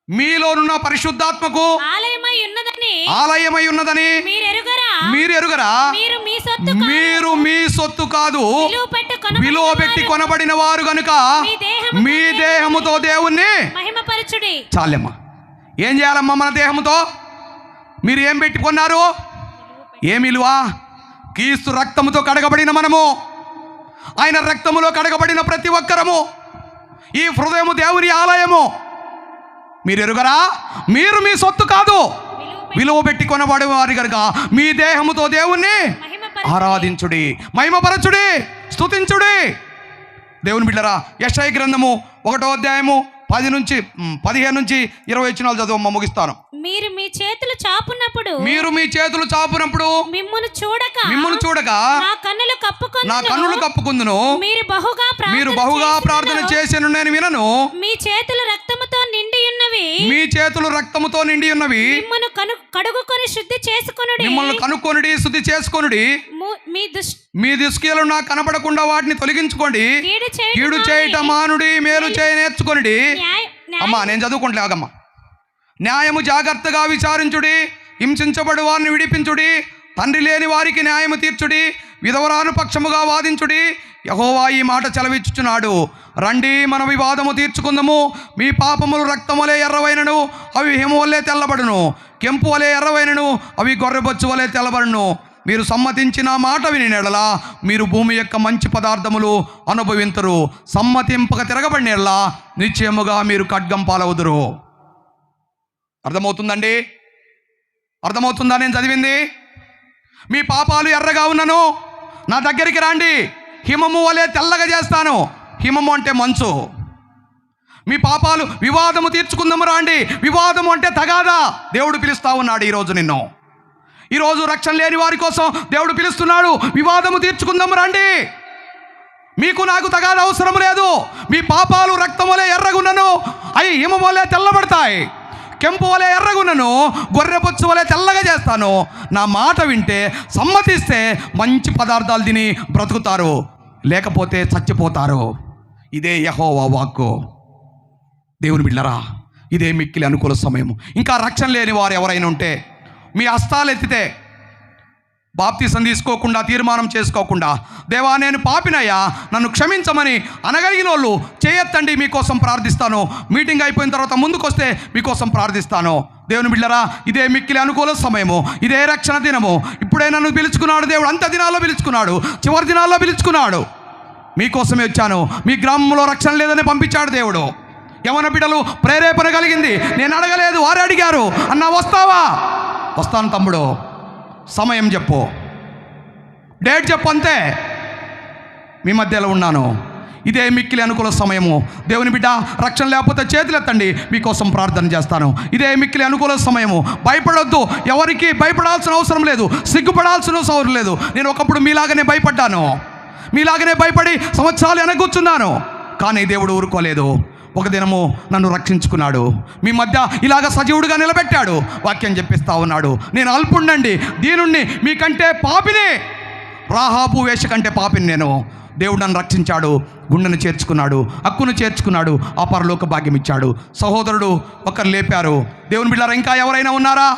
మీలోనున్న పరిశుద్ధాత్మకు ఆలయమై ఉన్నదని మీరు ఎరుగరా? మీరు మీ సొత్తు కాదు, విలువ పెట్టి కొనబడిన వారు గనుక మీ దేహముతో దేవుణ్ణి మహిమపరచుడి. చాలమ్మా. ఏం చేయాలమ్మా మన దేహముతో? మీరు ఏం పెట్టుకున్నారు? ఏమి విలువ? క్రీస్తు రక్తముతో కడగబడిన మనము, ఆయన రక్తములో కడగబడిన ప్రతి ఒక్కరము. ఈ హృదయము దేవుని ఆలయము. మీరు ఎరుగరా? మీరు మీ సొత్తు కాదు, విలువ పెట్టి కొనబడే వారి కనుక మీ దేహముతో దేవుణ్ణి ఆరాధించుడి, మహిమపరచుడి, స్తుతించుడి. దేవుని బిడ్డలారా, యెషయా గ్రంథము 1వ అధ్యాయము 15 నుంచి 20 వచనాలు చదువు, ముగిస్తాను. మీరు మీ చేతులు చాపునప్పుడు మిమ్మును చూడక నా కన్నులు కప్పుకొందును. మీరు బహుగా ప్రార్థన చేసెను నేను వినను. మీ చేతులు రక్తముతో నిండి ఉన్నవి మిమ్మును కడుగుకొని శుద్ధి చేసుకొనుడి. మిమ్మల్ని కనుక్కొనుడి, శుద్ధి చేసుకొనుడి. మీ దుష్క్రియలు నాకు కనపడకుండా వాటిని తొలగించుకోండి. కీడు చేయట మానుడి, మేలు చేయ నేర్చుకొనుడి. అమ్మా నేను చదువుకుంటలే, ఆగమ్మా. న్యాయము జాగ్రత్తగా విచారించుడి, హింసించబడు వారిని విడిపించుడి, తండ్రి లేని వారికి న్యాయము తీర్చుడి, విధవరాను పక్షముగా వాదించుడి, యెహోవా ఈ మాట సెలవిచ్చుచున్నాడు, రండి మన వివాదము తీర్చుకుందాము. మీ పాపములు రక్తములే ఎర్రవైనను అవి హిమ వలె తెల్లబడును, కెంపు వలె ఎర్రవైనను అవి గొర్రెబొచ్చు వలె తెల్లబడును. మీరు సమ్మతించిన మాట విని నెడలా మీరు భూమి యొక్క మంచి పదార్థములు అనుభవింతురు. సమ్మతింపక తిరగబడిన ఎడలా నిశ్చయముగా మీరు ఖడ్గం పాలవుదురు. అర్థమవుతుందండి? అర్థమవుతుందా నేను చదివింది? మీ పాపాలు ఎర్రగా ఉన్నను నా దగ్గరికి రండి, హిమము వలె తెల్లగా చేస్తాను. హిమము అంటే మంచు. మీ పాపాలు వివాదము తీర్చుకుందాము రండి. వివాదము అంటే తగాదా. దేవుడు పిలుస్తా ఉన్నాడు ఈరోజు నిన్ను. ఈరోజు రక్షణ లేని వారి కోసం దేవుడు పిలుస్తున్నాడు, వివాదము తీర్చుకుందాము రండి. మీకు నాకు తగాదా అవసరం లేదు. మీ పాపాలు రక్తం వలె ఎర్రగున్నను అవి హిమ వలె తెల్లబడతాయి, కెంపు వలె ఎర్రగున్నను గొర్రెబొచ్చు వలె తెల్లగా చేస్తాను. నా మాట వింటే సమ్మతిస్తే మంచి పదార్థాలు తిని బ్రతుకుతారు, లేకపోతే చచ్చిపోతారు. ఇదే యెహోవా వాక్కు. దేవుని బిడ్డలారా, ఇదే మిక్కిలి అనుకూల సమయము. ఇంకా రక్షణ లేని వారు ఎవరైనా ఉంటే మీ హస్తాలు ఎత్తితే, బాప్తిసం తీసుకోకుండా తీర్మానం చేసుకోకుండా, దేవా నేను పాపినయ్యా నన్ను క్షమించమని అనగలిగిన వాళ్ళు చేయెత్తండి, మీకోసం ప్రార్థిస్తాను. మీటింగ్ అయిపోయిన తర్వాత ముందుకు వస్తే మీకోసం ప్రార్థిస్తాను. దేవుని బిడ్డలారా, ఇదే మిక్కిలి అనుకూల సమయము, ఇదే రక్షణ దినము. ఇప్పుడే నన్ను పిలుచుకున్నాడు దేవుడు, అంత దినాల్లో పిలుచుకున్నాడు, చివరి దినాల్లో పిలుచుకున్నాడు. మీకోసమే వచ్చాను. మీ గ్రామంలో రక్షణ లేదని పంపించాడు దేవుడు. యవన బిడ్డలు ప్రేరేపణ కలిగింది, నేను అడగలేదు, వారు అడిగారు. అన్నా వస్తావా? వస్తాను తమ్ముడు, సమయం చెప్పు, డేట్ చెప్పు, అంతే. మీ మధ్యలో ఉన్నాను. ఇదే మిక్కిలి అనుకూల సమయము. దేవుని బిడ్డ, రక్షణ లేకపోతే చేతులు ఎత్తండి, మీకోసం ప్రార్థన చేస్తాను. ఇదే మిక్కిలి అనుకూల సమయము. భయపడొద్దు, ఎవరికి భయపడాల్సిన అవసరం లేదు, సిగ్గుపడాల్సిన అవసరం లేదు. నేను ఒకప్పుడు మీలాగనే భయపడ్డాను, మీలాగనే భయపడి సంవత్సరాలు వెనకూర్చున్నాను. కానీ దేవుడు ఊరుకోలేదు. ఒక దినము నన్ను రక్షించుకున్నాడు, మీ మధ్య ఇలాగ సజీవుడిగా నిలబెట్టాడు. వాక్యం చెప్పిస్తా ఉన్నాడు, నేను అల్పుండండి, దీనుణ్ణి, మీకంటే పాపిని, రాహాబు వేష కంటే పాపిని నేను. దేవుడు నన్ను రక్షించాడు, గుండెను చేర్చుకున్నాడు, హక్కును చేర్చుకున్నాడు, ఆ పరలోక భాగ్యం ఇచ్చాడు. సహోదరుడు ఒకరు లేపారు. దేవుని బిడ్డలారా, ఇంకా ఎవరైనా ఉన్నారా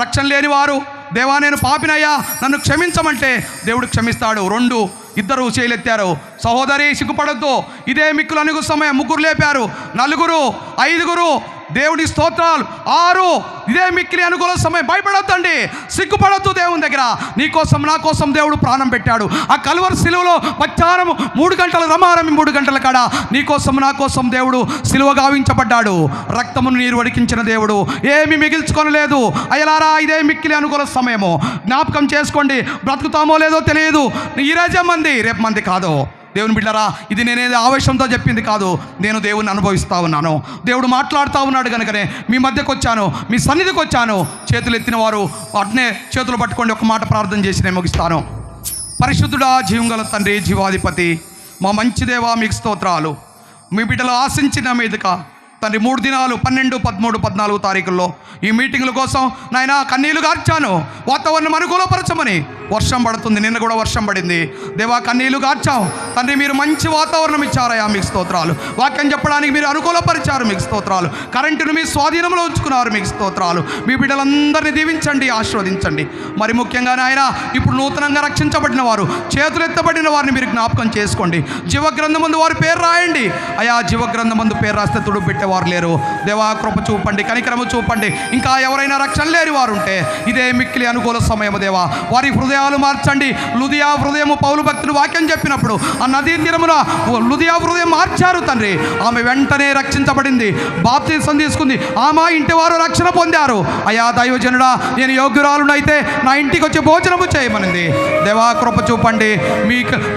రక్షణ లేని వారు? దేవా నేను పాపినయ్యా నన్ను క్షమించమంటే దేవుడు క్షమిస్తాడు. ఇద్దరు చేయలెత్తారు. సహోదరి సిగ్గుపడొద్దు, ఇదే మిక్కులు అనుగు సమయం. ముగ్గురు లేపారు, నలుగురు, ఐదుగురు, దేవుడి స్తోత్రాలు, 6. ఇదే మిక్కిలి అనుకూల సమయం. భయపడొద్దండి, సిగ్గుపడొద్దు. దేవుని దగ్గర నీ కోసం నా కోసం దేవుడు ప్రాణం పెట్టాడు. ఆ కల్వరి సిలువలో మధ్యాహ్నం 3 గంటల రమారమి 3 గంటల కాడ నీ కోసం నా కోసం దేవుడు సిలువ గావించబడ్డాడు. రక్తమును నీరు వడికించిన దేవుడు ఏమీ మిగిల్చుకొనలేదు. అయ్యలారా, ఇదే మిక్కిలి అనుకూల సమయము. జ్ఞాపకం చేసుకోండి. బ్రతుకుతామో లేదో తెలియదు. ఈరోజే మంది, రేపు మంది కాదు. దేవుని బిడ్డలారా, ఇది నేనేదో ఆవేశంతో చెప్పింది కాదు, నేను దేవుని అనుభవిస్తూ ఉన్నాను. దేవుడు మాట్లాడుతూ ఉన్నాడు కనుకనే మీ మధ్యకు వచ్చాను, మీ సన్నిధికి వచ్చాను. చేతులు ఎత్తిన వారు వాటినే చేతులు పట్టుకోండి. ఒక మాట ప్రార్థన చేసి నేను ముగిస్తాను. పరిశుద్ధుడా, జీవంగల తండ్రి, జీవాధిపతి, మా మంచి దేవా, మీకు స్తోత్రాలు. మీ బిడ్డలు ఆశించిన మీదక తండ్రి 3 దినాలు 12, 13, 14 తారీఖుల్లో ఈ మీటింగుల కోసం నాయన కన్నీళ్లు గార్చాను. వాతావరణం అనుకూలపరచమని. వర్షం పడుతుంది, నిన్న కూడా వర్షం పడింది. దేవా కన్నీళ్లు గార్చాం తండ్రి, మీరు మంచి వాతావరణం ఇచ్చారయ్యా, మీకు స్తోత్రాలు. వాక్యం చెప్పడానికి మీరు అనుకూలపరిచారు, మీకు స్తోత్రాలు. కరెంటును మీ స్వాధీనంలో ఉంచుకున్నారు, మీకు స్తోత్రాలు. మీ బిడ్డలందరినీ దీవించండి, ఆశీర్వదించండి. మరి ముఖ్యంగా నాయన ఇప్పుడు నూతనంగా రక్షించబడిన వారు, చేతులెత్తబడిన వారిని మీరు జ్ఞాపకం చేసుకోండి. జీవగ్రంథమందు వారి పేరు రాయండి అయా. జీవగ్రంథమందు పేరు రాస్తే తుడుపు పెట్టేవారు లేరు. దేవా కృప చూపండి, కనికరము చూపండి. ఇంకా ఎవరైనా రక్షణ లేని వారు ఉంటే ఇదే మిక్కిలి అనుకూల సమయము దేవా. వారి హృదయాలు మార్చండి. లుదియా హృదయము పౌలు భక్తుడు వాక్యం చెప్పినప్పుడు ఆ నదీ తీరమున లుదియా హృదయం మార్చారు తండ్రి. ఆమె వెంటనే రక్షించబడింది, బాప్తిసం తీసుకుంది. ఆమె ఇంటి వారు రక్షణ పొందారు. అయా దైవజనుడా, నేను యోగ్యురాలునైతే నా ఇంటికి వచ్చి భోజనము చేయమనింది. దేవా కృప చూపండి.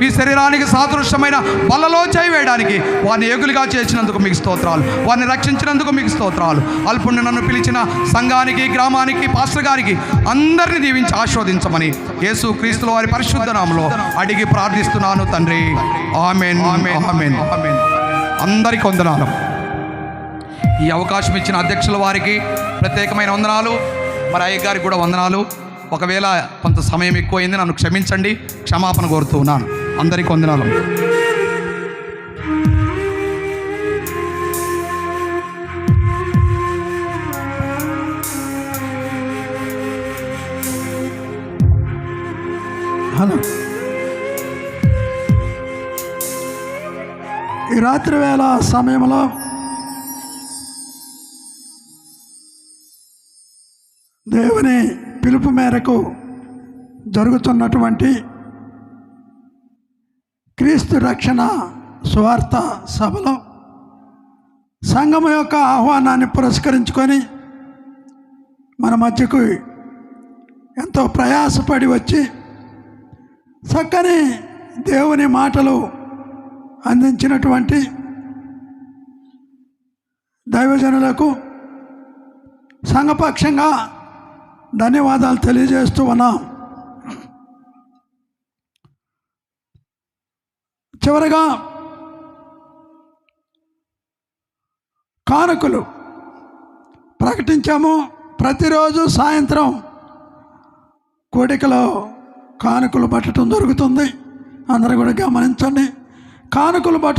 మీ శరీరానికి సాదృశ్యమైన బలలో చేయి వేయడానికి వారిని యోగులుగా చేసినందుకు మీకు స్తోత్రాలు. వారిని రక్షించినందుకు మీకు స్తోత్రాలు. అల్పుణ్ణి నన్ను పిలిచిన సంఘానికి, గ్రామానికి, పాస్టర్ గారికి అందరినీ దీవించి ఆశీర్వదించమని యేసు క్రీస్తుల వారి పరిశుద్ధ నామములో అడిగి ప్రార్థిస్తున్నాను తండ్రి. ఆమేన్, ఆమేన్, ఆమేన్, ఆమేన్. అందరికీ వందనాలు. ఈ అవకాశం ఇచ్చిన అధ్యక్షుల వారికి ప్రత్యేకమైన వందనాలు. మరి అయ్య గారికి కూడా వందనాలు. ఒకవేళ కొంత సమయం ఎక్కువైంది, నన్ను క్షమించండి, క్షమాపణ కోరుతూ ఉన్నాను. అందరికీ వందనాలు. హలో ఈ రాత్రి వేళ సమయంలో దేవుని పిలుపు మేరకు జరుగుతున్నటువంటి క్రీస్తు రక్షణ సువార్త సభలో సంఘం యొక్క ఆహ్వానాన్ని పురస్కరించుకొని మన మధ్యకు ఎంతో ప్రయాసపడి వచ్చి చక్కని దేవుని మాటలు అందించినటువంటి దైవజనులకు సంఘపక్షంగా ధన్యవాదాలు తెలియజేస్తూ ఉన్నాం. చివరగా కానుకలు ప్రకటించాము. ప్రతిరోజు సాయంత్రం కోడికలో కానుకలు పట్టడం జరుగుతుంది. అందరూ కూడా గమనించండి. కానుకలు పట్టు